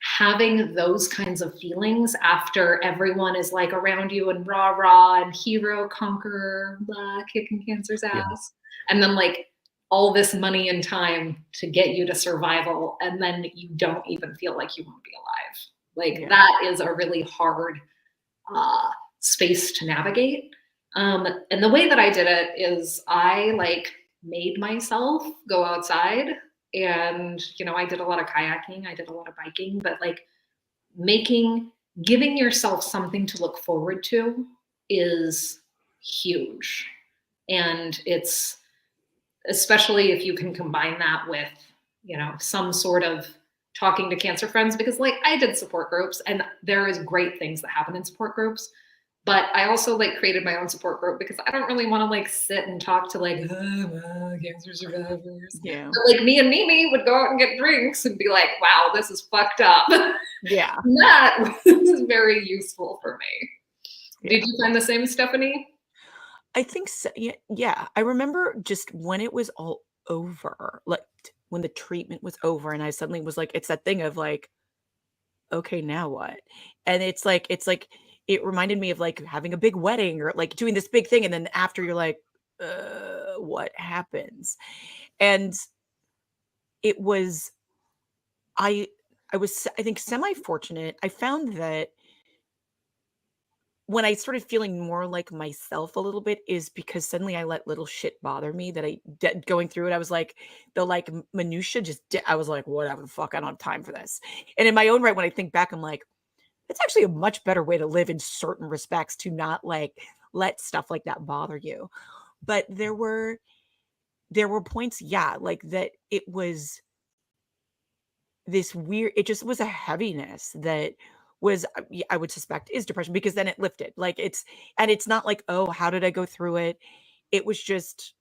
having those kinds of feelings after everyone is like around you and rah rah and hero conqueror, blah, kicking cancer's ass, and then like all this money and time to get you to survival, and then you don't even feel like you want to be alive. Like that is a really hard space to navigate. And the way that I did it is I like made myself go outside. And, I did a lot of kayaking, I did a lot of biking, but like giving yourself something to look forward to is huge. And it's, especially if you can combine that with, some sort of talking to cancer friends, because like I did support groups and there is great things that happen in support groups. But I also like created my own support group because I don't really want to like sit and talk to like cancer survivors. Yeah. But like me and Mimi would go out and get drinks and be like, wow, this is fucked up. Yeah. That was very useful for me. Yeah. Did you find the same, Stephanie? I think so. Yeah. I remember just when it was all over, like when the treatment was over and I suddenly was like, it's that thing of like, okay, now what? And it's like, it reminded me of like having a big wedding or like doing this big thing. And then after you're like, what happens? And it was, I think semi-fortunate. I found that when I started feeling more like myself a little bit is because suddenly I let little shit bother me that going through it. I was like, the like minutia I was like, whatever the fuck, I don't have time for this. And in my own right, when I think back, I'm like, it's actually a much better way to live in certain respects, to not like let stuff like that bother you. But there were points, like that it was this weird, it just was a heaviness that was, I would suspect is depression, because then it lifted. Like it's not like, oh, how did I go through it? It was just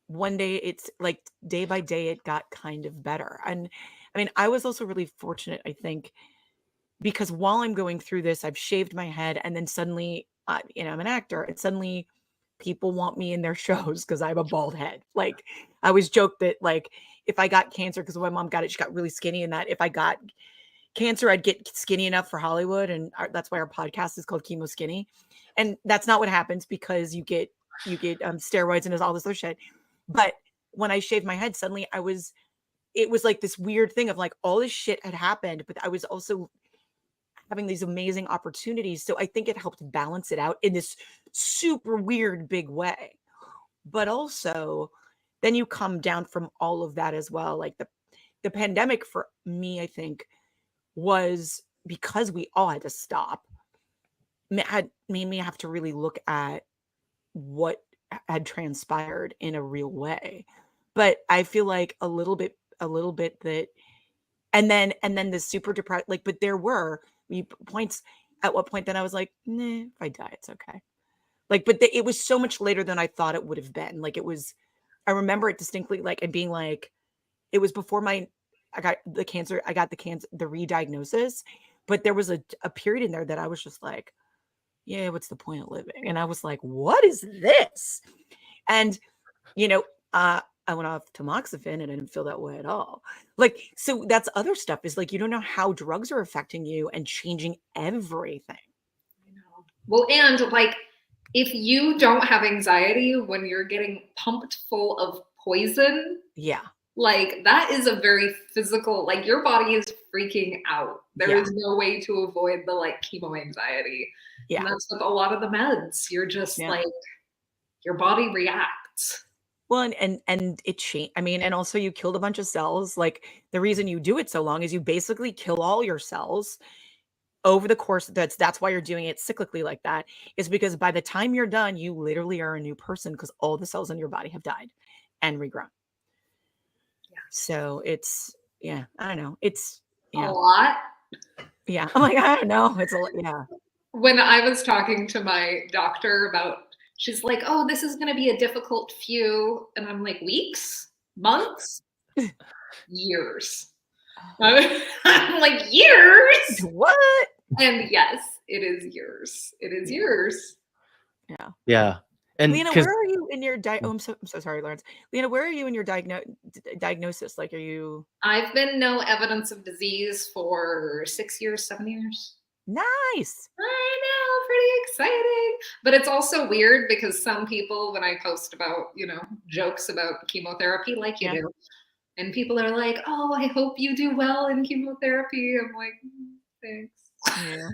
one day, it's like day by day, it got kind of better. And I mean, I was also really fortunate, I think, because while I'm going through this, I've shaved my head, and then suddenly, I'm an actor, and suddenly people want me in their shows because I have a bald head. Like I always joke that like if I got cancer, because when my mom got it, she got really skinny, and that if I got cancer, I'd get skinny enough for Hollywood, and that's why our podcast is called Chemo Skinny. And that's not what happens, because you get steroids and all this other shit. But when I shaved my head, suddenly it was like this weird thing of like all this shit had happened, but I was also having these amazing opportunities. So I think it helped balance it out in this super weird big way. But also then you come down from all of that as well. Like the pandemic for me, I think, was because we all had to stop, made me have to really look at what had transpired in a real way. But I feel like a little bit that, and then the super depressed, like, but there were points at what point then I was like, nah, if I die, it's okay. Like, but it was so much later than I thought it would have been. Like, it was, I remember it distinctly, like, and being like, it was before I got the cancer, the re-diagnosis, but there was a period in there that I was just like, yeah, what's the point of living? And I was like, what is this? And, you know, I went off tamoxifen and I didn't feel that way at all. Like, so that's other stuff, is like, you don't know how drugs are affecting you and changing everything. I know. Well, and like, if you don't have anxiety when you're getting pumped full of poison, Yeah. like that is a very physical, like your body is freaking out. There is no way to avoid the like chemo anxiety. Yeah. And that's with a lot of the meds. You're just Yeah. like, your body reacts. Well, and it changed. I mean, and also you killed a bunch of cells. Like, the reason you do it so long is you basically kill all your cells over the course. That's why you're doing it cyclically like that, is because by the time you're done, you literally are a new person, because all the cells in your body have died and regrown. Yeah. So it's, yeah, I don't know. It's, yeah. A lot. Yeah. I'm like, I don't know. It's a lot. Yeah. When I was talking to my doctor about, she's like, oh, this is going to be a difficult few. And I'm like, weeks, months, years. I'm like, years? What? And yes, it is years. It is years. Yeah. Yeah. And Lena, 'cause where are you in your I'm so sorry, Lawrence. Lena, where are you in your diagnosis? Like, are you I've been no evidence of disease for 6 years, 7 years. nice? I know, pretty exciting. But it's also weird because some people, when I post about, you know, jokes about chemotherapy, like you do, and people are like, oh, I hope you do well in chemotherapy. I'm like, thanks. Yeah.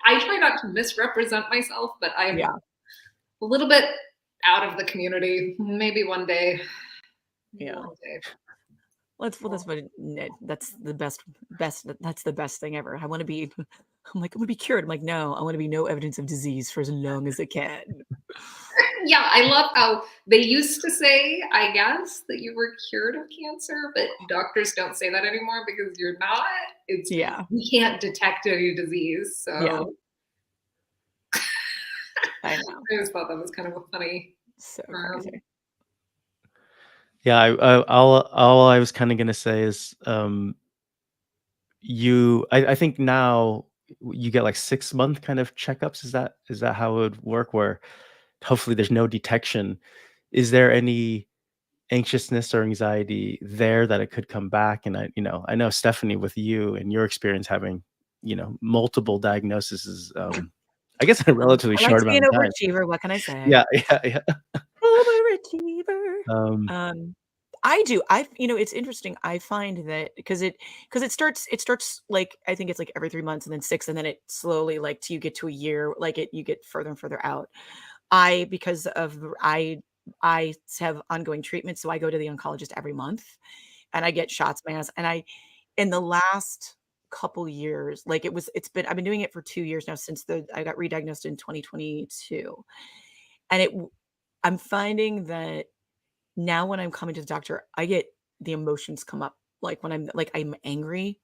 I try not to misrepresent myself, but I'm Yeah. a little bit out of the community. Maybe one day. Yeah. One day. That's the best. That's the best thing ever. I'm like, I want to be cured. I'm like, no, I want to be no evidence of disease for as long as it can. Yeah, I love how they used to say, I guess, that you were cured of cancer, but doctors don't say that anymore because you're not. It's you can't detect any disease. So Yeah. I know. I just thought that was kind of a funny. So crazy. Yeah, all I was kind of gonna say is, I think now you get like 6-month kind of checkups. Is that how it would work? Where hopefully there's no detection. Is there any anxiousness or anxiety there that it could come back? And I know Stephanie, with you and your experience having, multiple diagnoses, I guess in a relatively I like short to be amount an of time. overachiever. What can I say? Yeah. Overachiever. I do. It's interesting. I find that because it starts like, I think it's like every 3 months and then 6, and then it slowly, like, till you get to a year, like you get further and further out. Because I have ongoing treatment, so I go to the oncologist every month and I get shots, man. And in the last couple years, like I've been doing it for 2 years now, since I got re-diagnosed in 2022. And I'm finding that now when I'm coming to the doctor, I get the emotions come up. Like, when I'm angry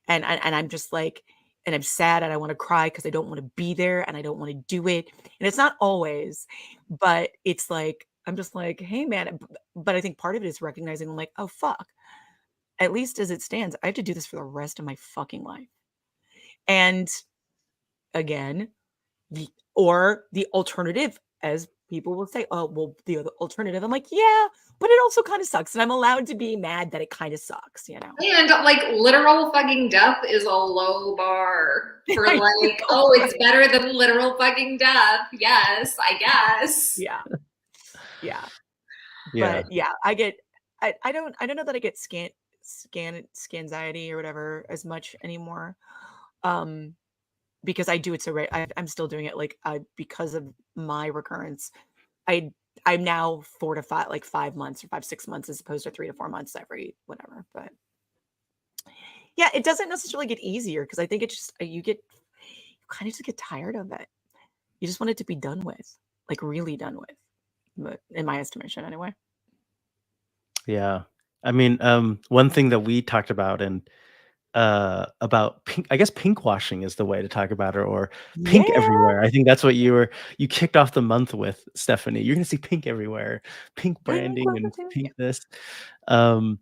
and I'm just like, and I'm sad and I want to cry because I don't want to be there and I don't want to do it. And it's not always, but it's like, I'm just like, hey man. But I think part of it is recognizing, I'm like, oh fuck, at least as it stands, I have to do this for the rest of my fucking life. And again, the alternative, as people will say, oh, well, the other alternative. I'm like, yeah, but it also kind of sucks. And I'm allowed to be mad that it kind of sucks, And like, literal fucking death is a low bar for like, oh, it's better than literal fucking death. Yes, I guess. Yeah. Yeah. But yeah, I don't know that I get scanxiety or whatever as much anymore. Because I do it so right. I'm still doing it because of my recurrence. I'm now 4 to 5, like 5 months or 5-6 months, as opposed to 3 to 4 months every whatever. But yeah, it doesn't necessarily get easier, because I think it's just you kind of just get tired of it. you just want it to be done with, like really done with. But in my estimation, anyway. Yeah. I mean, one thing that we talked about pink, I guess pink washing is the way to talk about it, or pink Yeah, everywhere. I think that's what you kicked off the month with, Stephanie. You're gonna see pink everywhere, pink pink branding was the and thing. pink this. Um,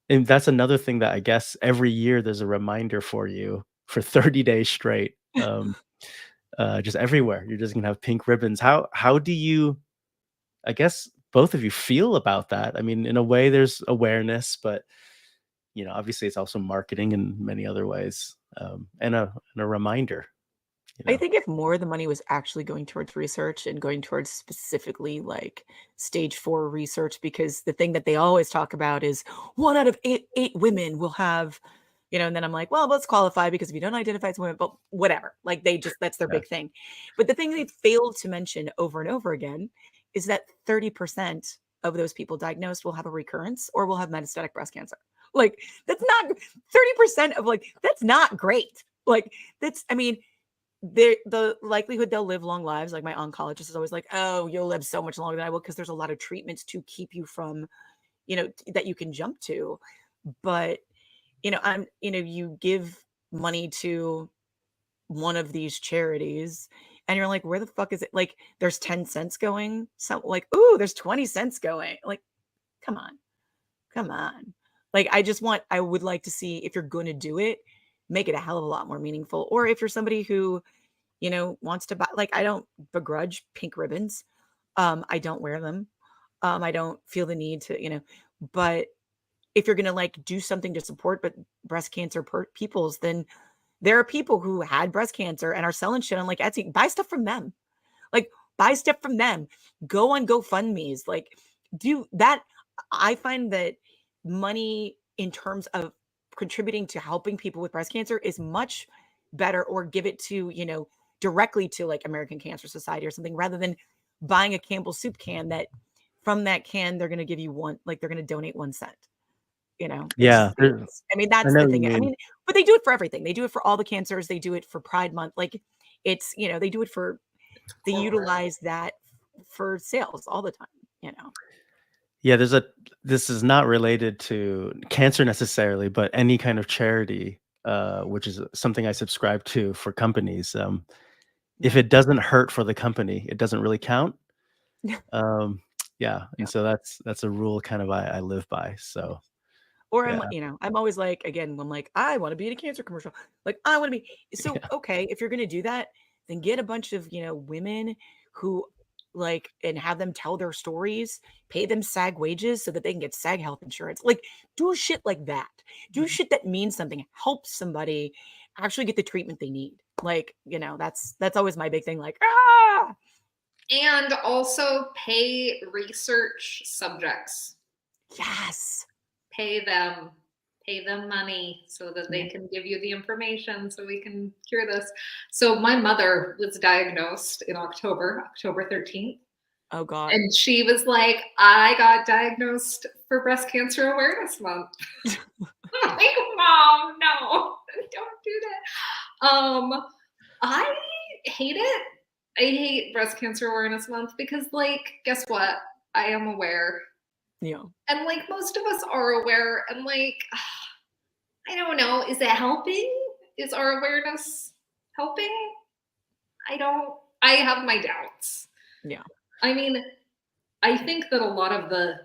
and that's another thing that I guess every year there's a reminder for you for 30 days straight. Just everywhere. You're just gonna have pink ribbons. How do you, I guess, both of you feel about that? I mean, in a way, there's awareness, but obviously, it's also marketing in many other ways, and a reminder. You I know, think if more of the money was actually going towards research and going towards specifically like stage 4 research, because the thing that they always talk about is 1 out of 8 women will have, and then I'm like, well, let's qualify because if you don't identify as women, but whatever. Like that's their yeah, big thing. But the thing they failed to mention over and over again is that 30% of those people diagnosed will have a recurrence or will have metastatic breast cancer. Like that's not 30% of like that's not great. Like I mean, the likelihood they'll live long lives, like my oncologist is always like, oh, you'll live so much longer than I will because there's a lot of treatments to keep you from, that you can jump to. But, you give money to one of these charities and you're like, where the fuck is it? Like, there's 10 cents going. So, like, ooh, there's 20 cents going. Like, come on, come on. Like, I would like to see if you're going to do it, make it a hell of a lot more meaningful. Or if you're somebody who wants to buy, like, I don't begrudge pink ribbons. I don't wear them. I don't feel the need to, but if you're going to like do something to support but breast cancer peoples, then there are people who had breast cancer and are selling shit on like Etsy. Buy stuff from them. Like buy stuff from them. Go on GoFundMe's. Like do that. I find that money in terms of contributing to helping people with breast cancer is much better, or give it to, directly to like American Cancer Society or something, rather than buying a Campbell soup can that from that can they're going to give you one, like they're going to donate 1 cent. yeah. I mean, I that's know the what you thing. I mean. mean, but they do it for everything. They do it for all the cancers. They do it for Pride Month. Like they do it for, they Corporate. utilize that for sales all the time. Yeah, this is not related to cancer necessarily, but any kind of charity, which is something I subscribe to for companies. If Yeah. it doesn't hurt for the company, it doesn't really count. Um, yeah, and Yeah. so that's a rule kind of I live by. So Or I'm, yeah, I'm always like, again, I'm like, I want to be in a cancer commercial. Like, I want to be. So, yeah, okay, if you're going to do that, then get a bunch of, women who like, and have them tell their stories, pay them SAG wages so that they can get SAG health insurance. Like, do shit like that. Do shit that means something, help somebody actually get the treatment they need. Like, that's always my big thing. Like, ah, And also pay research subjects. yes. Pay them money so that they Yeah. can give you the information so we can cure this. So my mother was diagnosed in October 13th. Oh God. And she was like, I got diagnosed for Breast Cancer Awareness Month. I'm like, Mom, no, don't do that. I hate it. I hate Breast Cancer Awareness Month because, like, guess what? I am aware. Yeah. And, like, most of us are aware. And, like, I don't know. Is it helping? Is our awareness helping? I have my doubts. Yeah. I mean, I think that a lot of the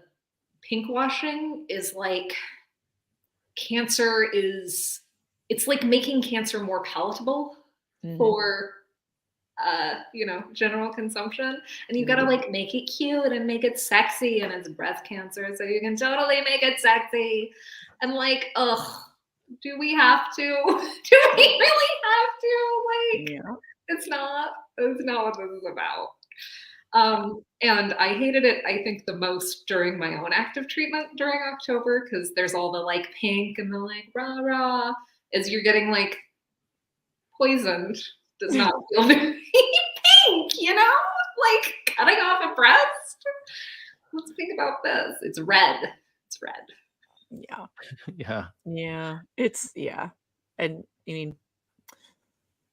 pink washing is like it's like making cancer more palatable Mhm. for general consumption. And you gotta Mhm. like make it cute and make it sexy, and it's breast cancer, so you can totally make it sexy. And like, ugh, do we have to? Do we really have to? Like, Yeah. it's not what this is about. Yeah. And I hated it, I think, the most during my own active treatment during October, because there's all the like pink and the like rah rah as you're getting like poisoned does not feel very pink, like cutting off a breast. Let's think about this. It's red. It's red. Yeah. yeah. Yeah. And I mean,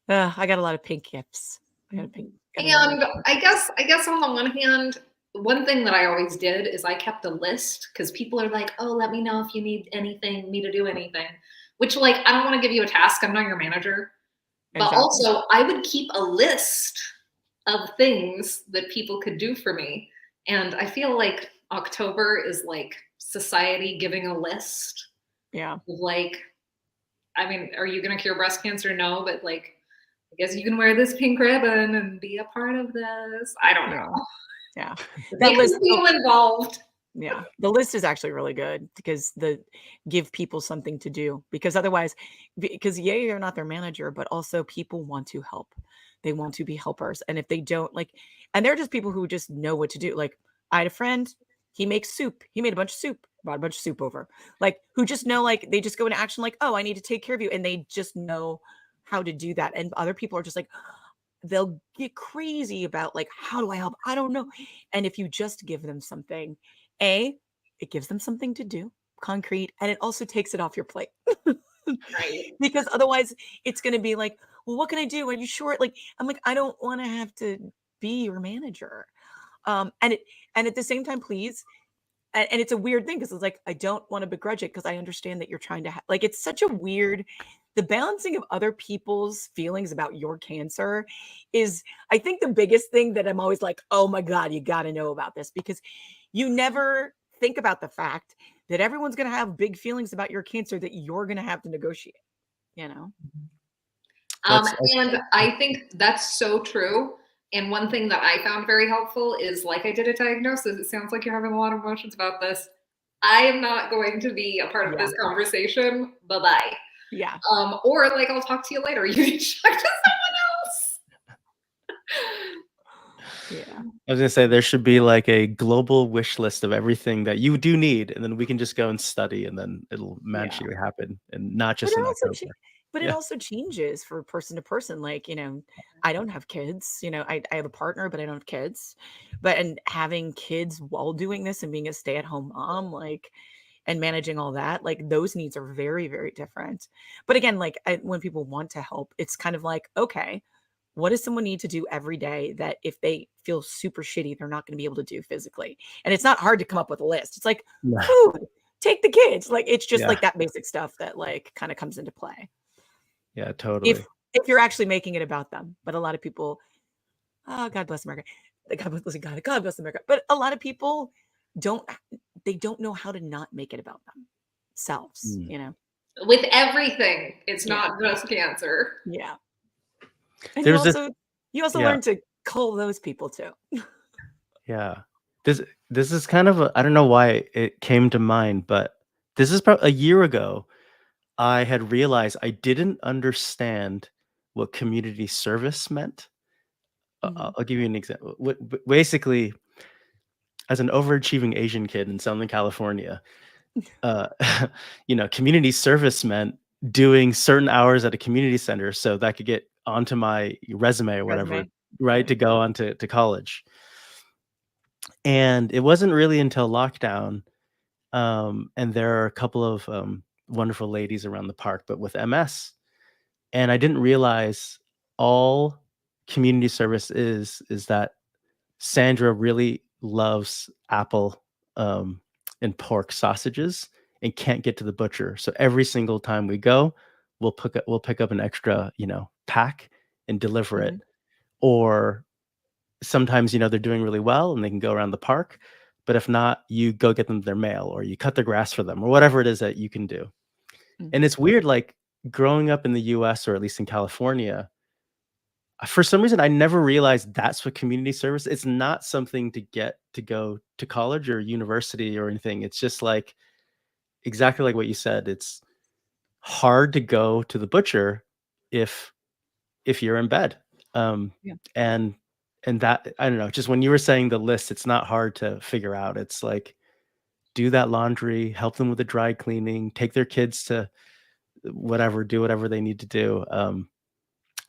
I got a lot of pink gifts. I got a pink Gotta know. And I guess on the one hand, one thing that I always did is I kept a list because people are like, "Oh, let me know if you need anything, me to do anything." Which, like, I don't want to give you a task. I'm not your manager. But Exactly. also, I would keep a list of things that people could do for me. And I feel like October is like society giving a list Yeah. of like, I mean, are you going to cure breast cancer? No, but like, I guess you can wear this pink ribbon and be a part of this. I don't Yeah. know. Yeah. That Make list. the people involved. Yeah, the list is actually really good because give people something to do because otherwise, because yeah, you're not their manager, but also people want to help. They want to be helpers. And if they don't like, and they're just people who just know what to do. Like I had a friend, he makes soup. He made a bunch of soup, brought a bunch of soup over. Like who just know, like they just go into action, like, oh, I need to take care of you. And they just know how to do that. And other people are just like, they'll get crazy about like, how do I help? I don't know. And if you just give them something, it gives them something to do, concrete, and it also takes it off your plate. Right. Because otherwise it's going to be like, well, what can I do? Are you sure? Like, I'm like, I don't want to have to be your manager. And at the same time, please. And it's a weird thing because it's like, I don't want to begrudge it because I understand that you're trying to like, it's such a weird, the balancing of other people's feelings about your cancer is, I think, the biggest thing that I'm always like, oh my God, you got to know about this because you never think about the fact that everyone's going to have big feelings about your cancer that you're going to have to negotiate, you know? That's And I think that's so true. And one thing that I found very helpful is like I did a diagnosis. It sounds like you're having a lot of emotions about this. I am not going to be a part of Yeah. this conversation. Bye-bye. Yeah. Or like I'll talk to you later. You can talk to someone else. Yeah. I was gonna say there should be like a global wish list of everything that you do need, and then we can just go and study, and then it'll magically happen, and not But just it in also October. but it Yeah. also changes for person to person. Like, I don't have kids. I have a partner, but I don't have kids. But and having kids while doing this and being a stay-at-home mom, like, and managing all that, like those needs are very, very different. But again, like when people want to help, it's kind of like, okay, what does someone need to do every day that if they feel super shitty, they're not going to be able to do physically? And it's not hard to come up with a list. It's like No. food, take the kids. Like it's just Yeah. like that basic stuff that like kind of comes into play Yeah, totally. if you're actually making it about them. But a lot of people, oh, God bless America. God bless America. But a lot of people don't know how to not make it about themselves, Mm. With everything. It's Yeah. not just cancer. Yeah. And There's this you also yeah. learn to cull those people too. Yeah. This is kind of I don't know why it came to mind, but this is probably a year ago. I had realized I didn't understand what community service meant. Mhm. I'll give you an example. Basically, as an overachieving Asian kid in Southern California, uh, community service meant doing certain hours at a community center so that could get onto my resume or whatever, Resume. right, to go on to college. And it wasn't really until lockdown, and there are a couple of wonderful ladies around the park, but with MS. And I didn't realize all community service is that Sandra really loves apple and pork sausages and can't get to the butcher. So every single time we go, we'll pick up an extra, pack and deliver it. Mhm. Or sometimes, they're doing really well and they can go around the park. But if not, you go get them their mail or you cut their grass for them or whatever it is that you can do. And Mhm. it's weird, like growing up in the US or at least in California, for some reason, I never realized that's what community service. It's not something to get to go to college or university or anything. It's just like exactly like what you said. It's hard to go to the butcher if you're in bed. Yeah. And that I don't know. Just when you were saying the list, it's not hard to figure out. It's like do that laundry, help them with the dry cleaning, take their kids to whatever, do whatever they need to do.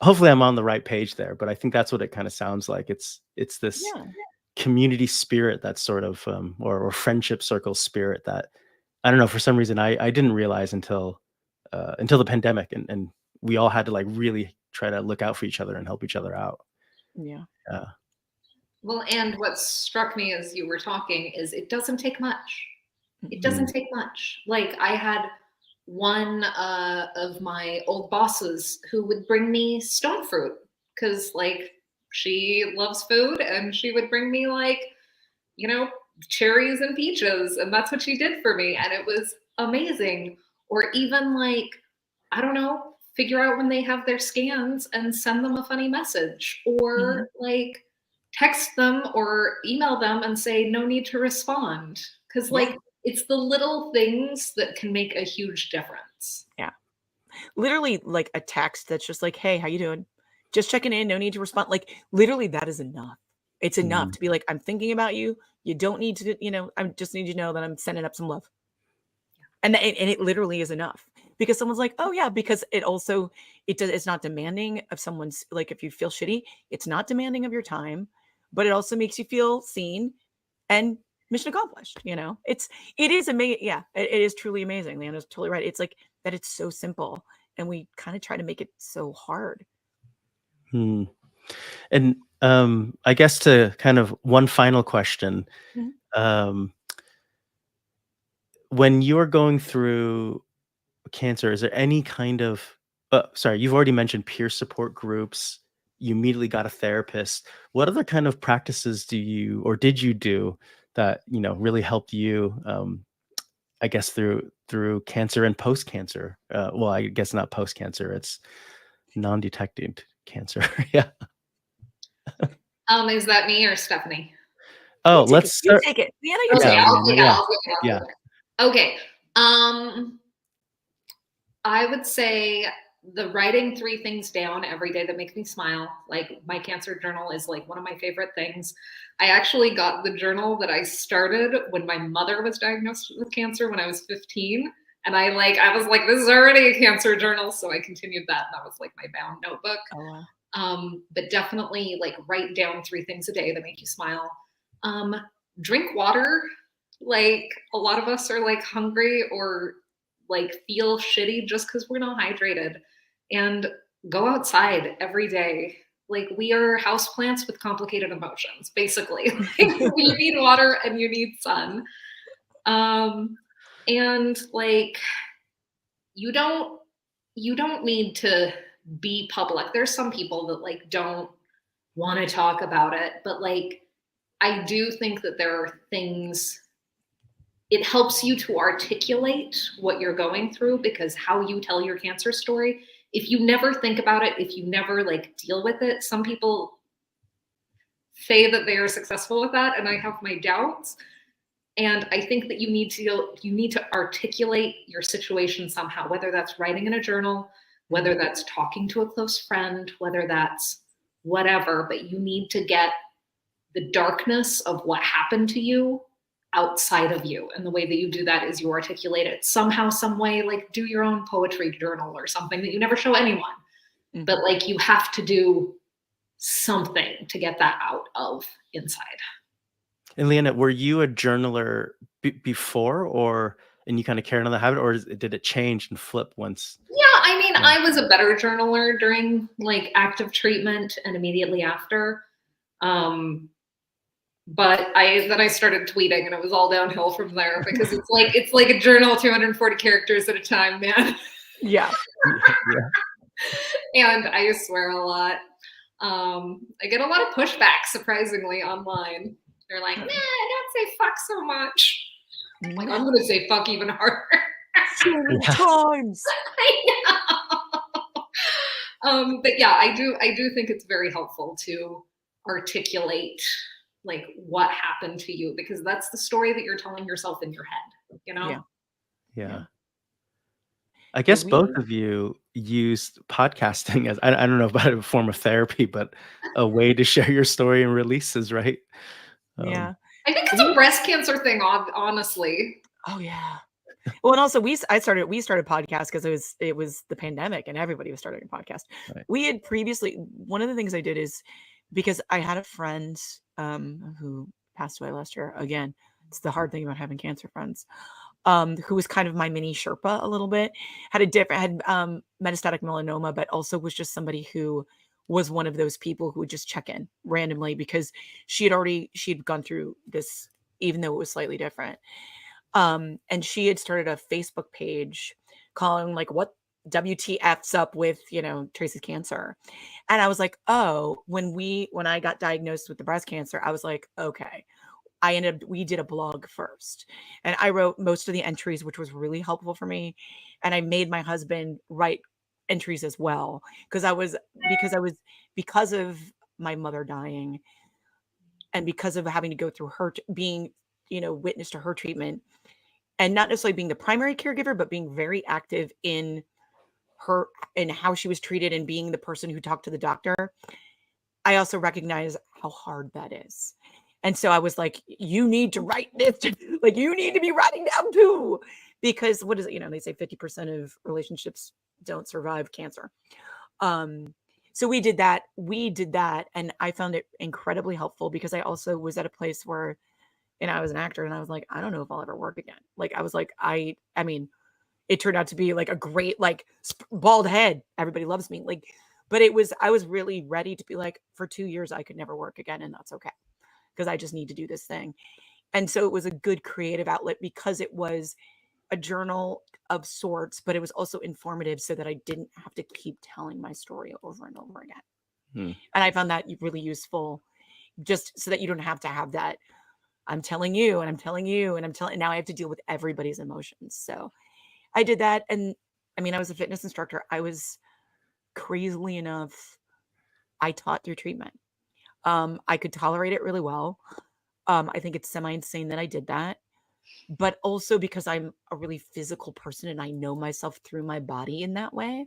Hopefully I'm on the right page there, but I think that's what it kind of sounds like. It's this Yeah. community spirit that's sort of or friendship circle spirit that I don't know, for some reason I didn't realize until the pandemic, and we all had to like really try to look out for each other and help each other out. Yeah. Yeah. Well, and what struck me as you were talking is it doesn't take much. It Mhm. doesn't take much. Like I had one of my old bosses who would bring me stone fruit because like she loves food and she would bring me like, you know, cherries and peaches, and that's what she did for me, and it was amazing. Or even like, I don't know, figure out when they have their scans and send them a funny message, Mhm. or like text them or email them and say no need to respond, because Yeah. like it's the little things that can make a huge difference. Yeah. Literally, like, a text that's just like, "Hey, how you doing? Just checking in, no need to respond." Like, literally, that is enough. It's enough Mhm. to be like, "I'm thinking about you. You don't need to, I just need you to know that I'm sending up some love." And it literally is enough because someone's like, "Oh, yeah," because it's not demanding of someone's like, if you feel shitty, it's not demanding of your time, but it also makes you feel seen and mission accomplished, you know? It is amazing. Yeah, it is truly amazing. Leanna's totally right. It's like that it's so simple and we kind of try to make it so hard. Hmm. And I guess to kind of one final question, Mhm. um, when you're going through cancer, is there any kind of sorry, you've already mentioned peer support groups. You immediately got a therapist. What other kind of practices do you or did you do that, really helped you I guess through cancer and post-cancer? Well, I guess not post-cancer, it's non-detected cancer. Yeah. Is that me or Stephanie? Oh, You take let's it. You start. take it. Leanna, you Okay, take Yeah, it. I'll Leanna, take it. yeah. I'll take it. I'll Yeah. take it. Okay. I would say the writing 3 things down every day that make me smile. Like my cancer journal is like one of my favorite things. I actually got the journal that I started when my mother was diagnosed with cancer when I was 15. And I was like, this is already a cancer journal. So I continued that. And that was like my bound notebook. Oh, wow. But definitely like write down 3 things a day that make you smile. Um, Drink water. Like a lot of us are like hungry or like feel shitty just because we're not hydrated. And go outside every day. Like we are houseplants with complicated emotions, basically. Like you need water and you need sun. Um, and like you don't need to be public. There's some people that like don't want to talk about it, but like I do think that there are things it helps you to articulate what you're going through, because how you tell your cancer story, if you never think about it, if you never like deal with it, some people say that they are successful with that and I have my doubts. And I think that you need to articulate your situation somehow, whether that's writing in a journal, whether that's talking to a close friend, whether that's whatever, but you need to get the darkness of what happened to you outside of you. And the way that you do that is you articulate it somehow, some way, like do your own poetry journal or something that you never show anyone. Mhm. But like you have to do something to get that out of inside. And Leanna, were you a journaler before, and you kind of carried on the habit, or did it change and flip once? Yeah, I mean, Yeah. I was a better journaler during like active treatment and immediately after. But then I started tweeting and it was all downhill from there because it's like a journal, 240 characters at a time, man. Yeah. Yeah. And I swear a lot. I get a lot of pushback, surprisingly, online. They're like, nah, don't say fuck so much. Like, I'm gonna say fuck even harder. So many Yeah. times. I know. But yeah, I do think it's very helpful to articulate like what happened to you, because that's the story that you're telling yourself in your head, you know? Yeah. Yeah. Yeah. I Yeah, guess both of you used podcasting as I don't know about a form of therapy, but a way to share your story and releases, right? Um, Yeah. I think it's a breast cancer thing, honestly. Oh, yeah. Well, and also we started podcast because it was the pandemic and everybody was starting a podcast. right. We had previously, one of the things I did is because I had a friend who passed away last year. Again, it's the hard thing about having cancer friends. Who was kind of my mini Sherpa a little bit, had metastatic melanoma, but also was just somebody who was one of those people who would just check in randomly because she'd gone through this, even though it was slightly different. And she had started a Facebook page calling like, what WTF's up with, Tracy's cancer. And I was like, oh, when I got diagnosed with the breast cancer, I was like, okay. We did a blog first, and I wrote most of the entries, which was really helpful for me. And I made my husband write entries as well, because because of my mother dying, and because of having to go through her being, witness to her treatment, and not necessarily being the primary caregiver, but being very active in how she was treated and being the person who talked to the doctor. I also recognize how hard that is. And so I was like, you need to write this, like you need to be writing down too, because what is it? They say 50% of relationships don't survive cancer. So we did that. And I found it incredibly helpful because I also was at a place where, I was an actor and I was like, I don't know if I'll ever work again. Like, I was like, I mean, it turned out to be like a great, like bald head. Everybody loves me. Like, but I was really ready to be like, for 2 years, I could never work again. And that's okay, because I just need to do this thing. And so it was a good creative outlet because it was a journal of sorts, but it was also informative so that I didn't have to keep telling my story over and over again. And I found that really useful, just so that you don't have to have that. I'm telling you and I'm telling you and now I have to deal with everybody's emotions. So I did that. And I mean, I was a fitness instructor. I was, crazily enough, I taught through treatment. I could tolerate it really well. I think it's semi-insane that I did that, but also because I'm a really physical person and I know myself through my body in that way,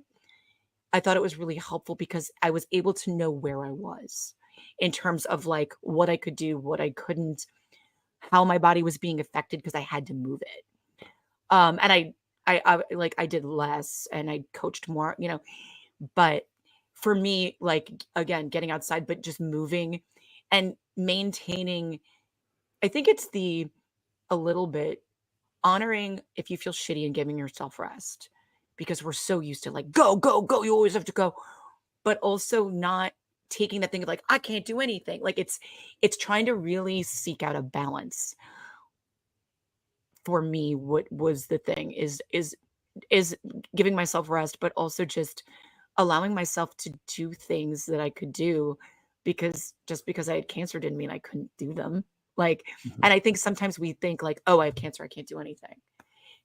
I thought it was really helpful because I was able to know where I was in terms of like what I could do, what I couldn't, how my body was being affected because I had to move it. And I did less and I coached more, but for me, like, again, getting outside, but just moving and maintaining, I think it's a little bit honoring if you feel shitty and giving yourself rest, because we're so used to like, go, go, go. You always have to go, but also not taking that thing of like, I can't do anything. Like it's trying to really seek out a balance. For me, what was the thing is giving myself rest, but also just allowing myself to do things that I could do, because just because I had cancer didn't mean I couldn't do them. Like, and I think sometimes we think like, oh, I have cancer, I can't do anything.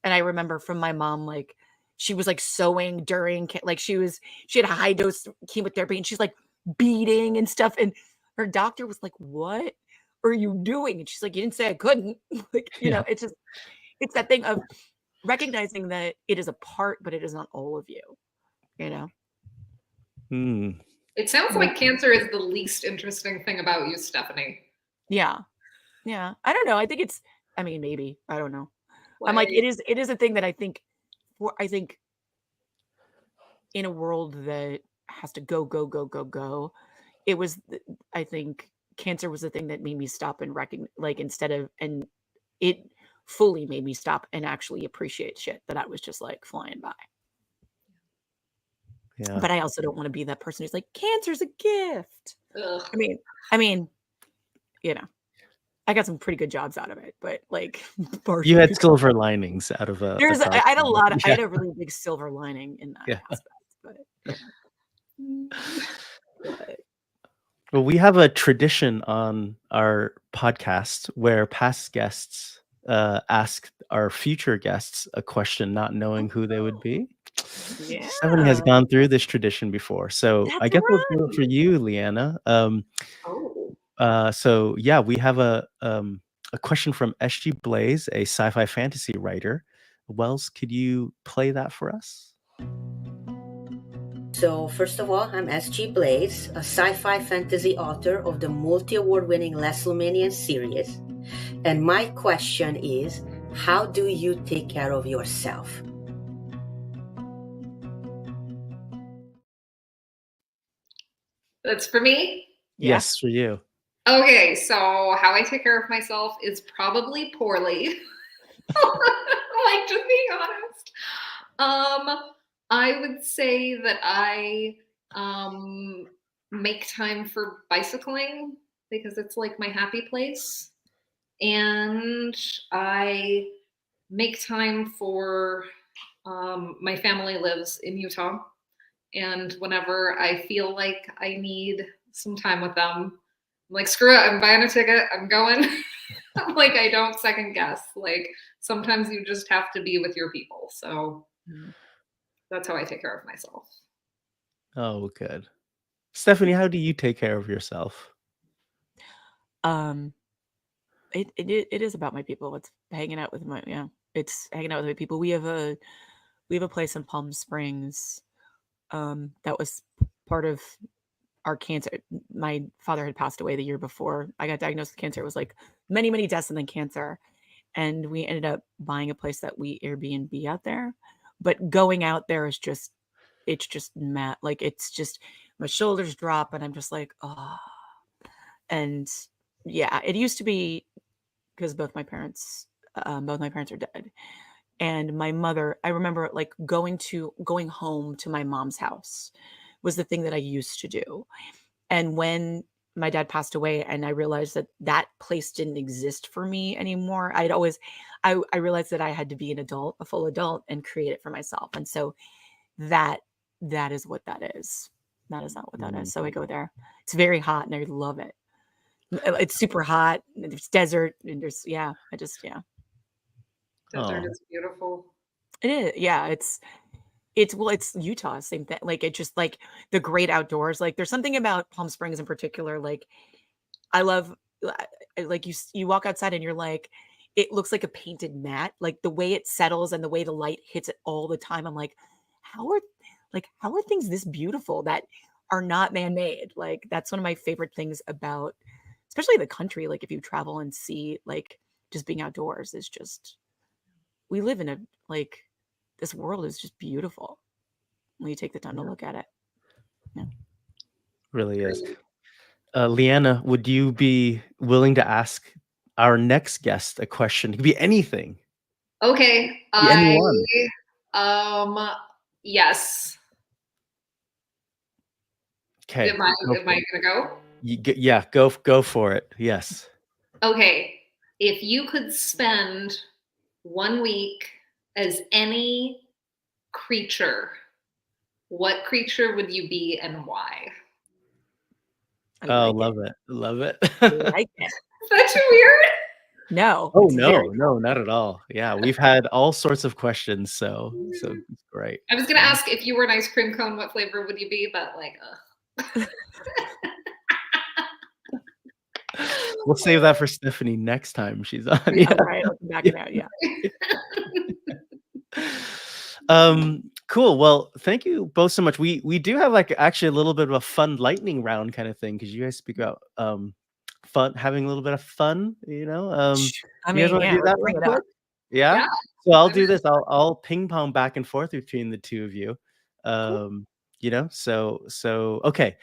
And I remember from my mom, like, she was like sewing during, like she had a high dose chemotherapy and she's like beating and stuff. And her doctor was like, what are you doing? And she's like, you didn't say I couldn't. Like, it's that thing of recognizing that it is a part, but it is not all of you, It sounds like cancer is the least interesting thing about you, Stephanie. Yeah. I don't know. I think maybe, I don't know. I'm like, it is a thing that I think in a world that has to go, go, go, go, go, I think cancer was the thing that made me stop and recognize, like, and it fully made me stop and actually appreciate shit that I was just like flying by. Yeah. But I also don't want to be that person who's like, cancer's a gift. Ugh. I mean, I got some pretty good jobs out of it, but like, you had silver linings out of I had I had a really big silver lining in that aspect, but. Well, we have a tradition on our podcast where past guests ask our future guests a question, not knowing who they would be. Yeah. Stephanie has gone through this tradition before, so I guess we'll do it for you, Leanna. So yeah, we have a question from SG Blaze, a sci-fi fantasy writer. Wells, could you play that for us? So first of all, I'm SG Blaze, a sci-fi fantasy author of the multi-award winning Lesselmanian series. And my question is, how do you take care of yourself? That's for me? Yes, for you. Okay, so how I take care of myself is probably poorly. Like, just being honest. I would say that I make time for bicycling because it's like my happy place. And I make time for my family lives in Utah. And whenever I feel like I need some time with them, I'm like, screw it, I'm buying a ticket, I'm going. Like, I don't second guess. Like, sometimes you just have to be with your people. So that's how I take care of myself. Oh, good. Stephanie, how do you take care of yourself? It is about my people. It's hanging out with my it's hanging out with my people. We have a place in Palm Springs that was part of our cancer. My father had passed away the year before I got diagnosed with cancer. It was like many, many deaths and then cancer. And we ended up buying a place that we Airbnb out there. But going out there is just, it's just mad. Like, it's just, my shoulders drop and I'm just like, oh. And yeah, it used to be because both my parents are dead. And my mother, I remember like going home to my mom's house was the thing that I used to do. And when my dad passed away and I realized that that place didn't exist for me anymore, I realized that I had to be an adult, a full adult, and create it for myself. And so that is what that is. That is not what that is. So I go there. It's very hot and I love it. It's super hot. And there's desert and there's, Desert is beautiful. It is. Yeah. It's Utah, same thing. Like, it's just like the great outdoors. Like, there's something about Palm Springs in particular. Like, I love, like, you walk outside and you're like, it looks like a painted mat. Like, the way it settles and the way the light hits it all the time. I'm like, how are things this beautiful that are not man-made? Like, that's one of my favorite things about, especially the country. Like, if you travel and see, like, just being outdoors is just, we live in a, like, this world is just beautiful when you take the time to look at it. Yeah. Really is. Leanna, would you be willing to ask our next guest a question? It could be anything. Okay. Be anyone. Yes. Okay. Am I gonna go? Yeah, go for it. Yes. Okay. If you could spend 1 week as any creature, what creature would you be and why? Love it. Love it. I like it. Is that too weird? No. Oh, it's no, very no, not at all. Yeah, we've had all sorts of questions, so it's great. I was gonna ask if you were an ice cream cone, what flavor would you be? But like, We'll save that for Stephanie next time she's on. Yeah, right. I'll come back and out. Yeah. Cool. Well, thank you both so much. We do have like actually a little bit of a fun lightning round kind of thing because you guys speak about fun, having a little bit of fun. You know, I you guys mean, want to do that bring real it up. quick? Yeah. Yeah. So I'll do this. I'll ping pong back and forth between the two of you. You know, so okay.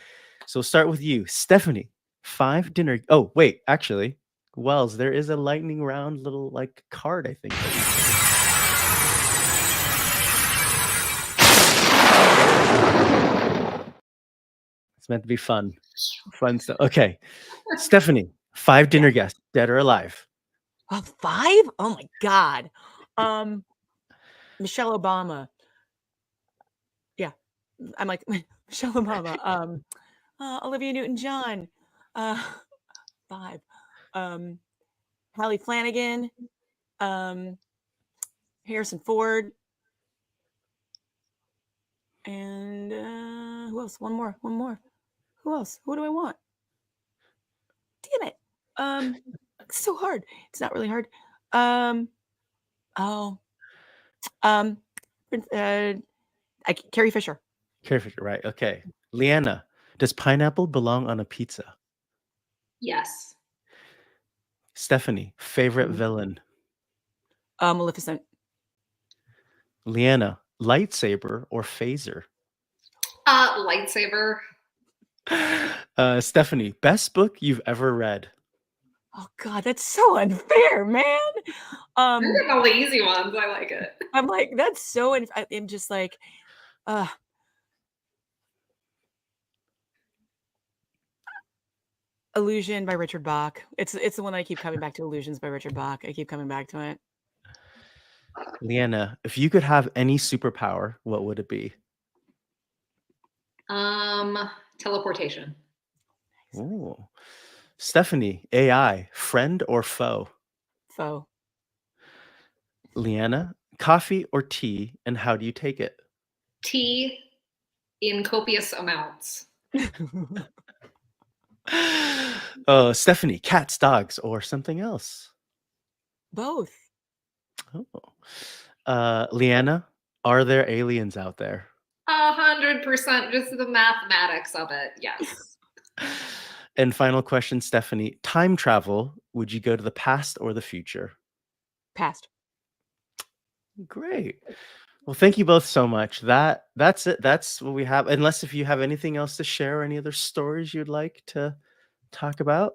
So we'll start with you, Stephanie. 5 dinner. Oh, wait, actually, Wells, there is a lightning round little like card, I think. It's meant to be fun. Fun stuff. Okay. Stephanie, 5 dinner guests, dead or alive. 5? Oh my God. Michelle Obama. Yeah. I'm like, Michelle Obama. Olivia Newton-John. 5. Hallie Flanagan. Harrison Ford. And who else? One more. Who else? Who do I want? Damn it. It's so hard. It's not really hard. Carrie Fisher. Carrie Fisher, right. Okay. Leanna, does pineapple belong on a pizza? yes. Stephanie, favorite villain? Maleficent. Leanna, lightsaber or phaser? Lightsaber. Stephanie, best book you've ever read? Oh God, that's so unfair, man. I'm getting all the easy ones. I like it. I'm like, that's so. I'm just like, Illusion by Richard Bach. It's the one I keep coming back to. Illusions by Richard Bach. I keep coming back to it. Leanna, if you could have any superpower, what would it be? Teleportation. Ooh. Stephanie, AI, friend or foe? Foe. Leanna, coffee or tea, and how do you take it? Tea in copious amounts. Oh, Stephanie, cats, dogs, or something else? Both. Oh. Leanna, are there aliens out there? 100%, just the mathematics of it. Yes. And final question, Stephanie, time travel, would you go to the past or the future? Past. Great. Well, thank you both so much. That's it. That's what we have. Unless if you have anything else to share, any other stories you'd like to talk about.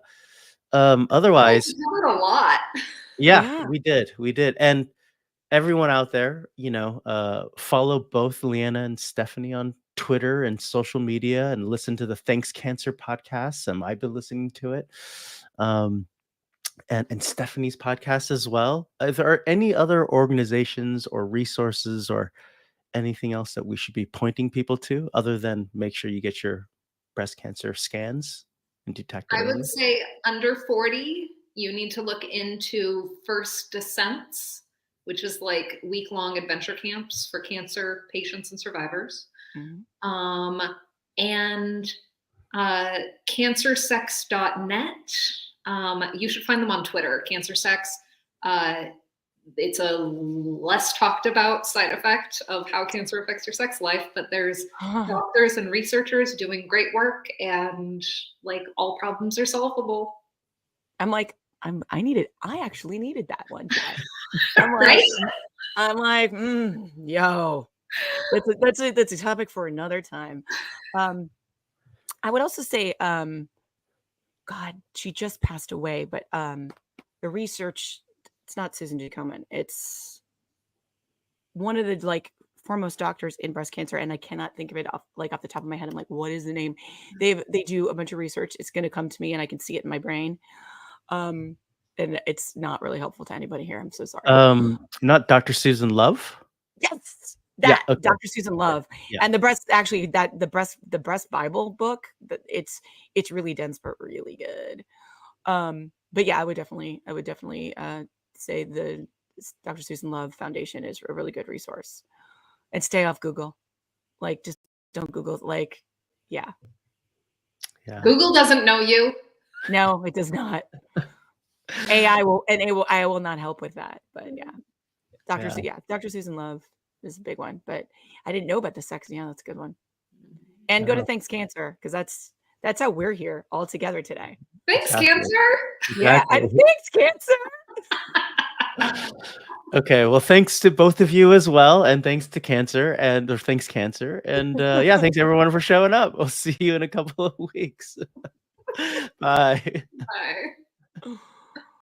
Otherwise, We covered a lot. yeah, we did. And everyone out there, follow both Leanna and Stephanie on Twitter and social media and listen to the Thanks Cancer podcast. I've been listening to it. And Stephanie's podcast as well. If there are any other organizations or resources or anything else that we should be pointing people to other than make sure you get your breast cancer scans and detect it I early? would say under 40, you need to look into First Descents, which is like week-long adventure camps for cancer patients and survivors. And cancersex.net. You should find them on Twitter, cancersex. It's a less talked about side effect of how cancer affects your sex life, but there's doctors and researchers doing great work, and like all problems are solvable. I actually needed that one today. Right? Yo, that's a topic for another time. I would also say, God, she just passed away, but the research, it's not Susan G. Komen. It's one of the foremost doctors in breast cancer, and I cannot think of it off the top of my head. I'm like, what is the name? They do a bunch of research. It's going to come to me, and I can see it in my brain. And it's not really helpful to anybody here. I'm so sorry. Not Dr. Susan Love. Yes, Yeah, okay. Dr. Susan Love. Yeah. And the breast Bible book. It's really dense but really good. But yeah, I would definitely say the Dr. Susan Love Foundation is a really good resource. And stay off Google. Just don't Google. Yeah. Google doesn't know you. No, it does not. AI will not help with that. But yeah, Dr. Susan Love is a big one. But I didn't know about the sex. Yeah, that's a good one. And go to Thanks Cancer, because that's how we're here all together today. Thanks, Cancer. Yeah, thanks, Cancer. Okay, well, thanks to both of you as well, and thanks to Cancer thanks Cancer, and yeah, thanks everyone for showing up. We'll see you in a couple of weeks. Bye. Bye.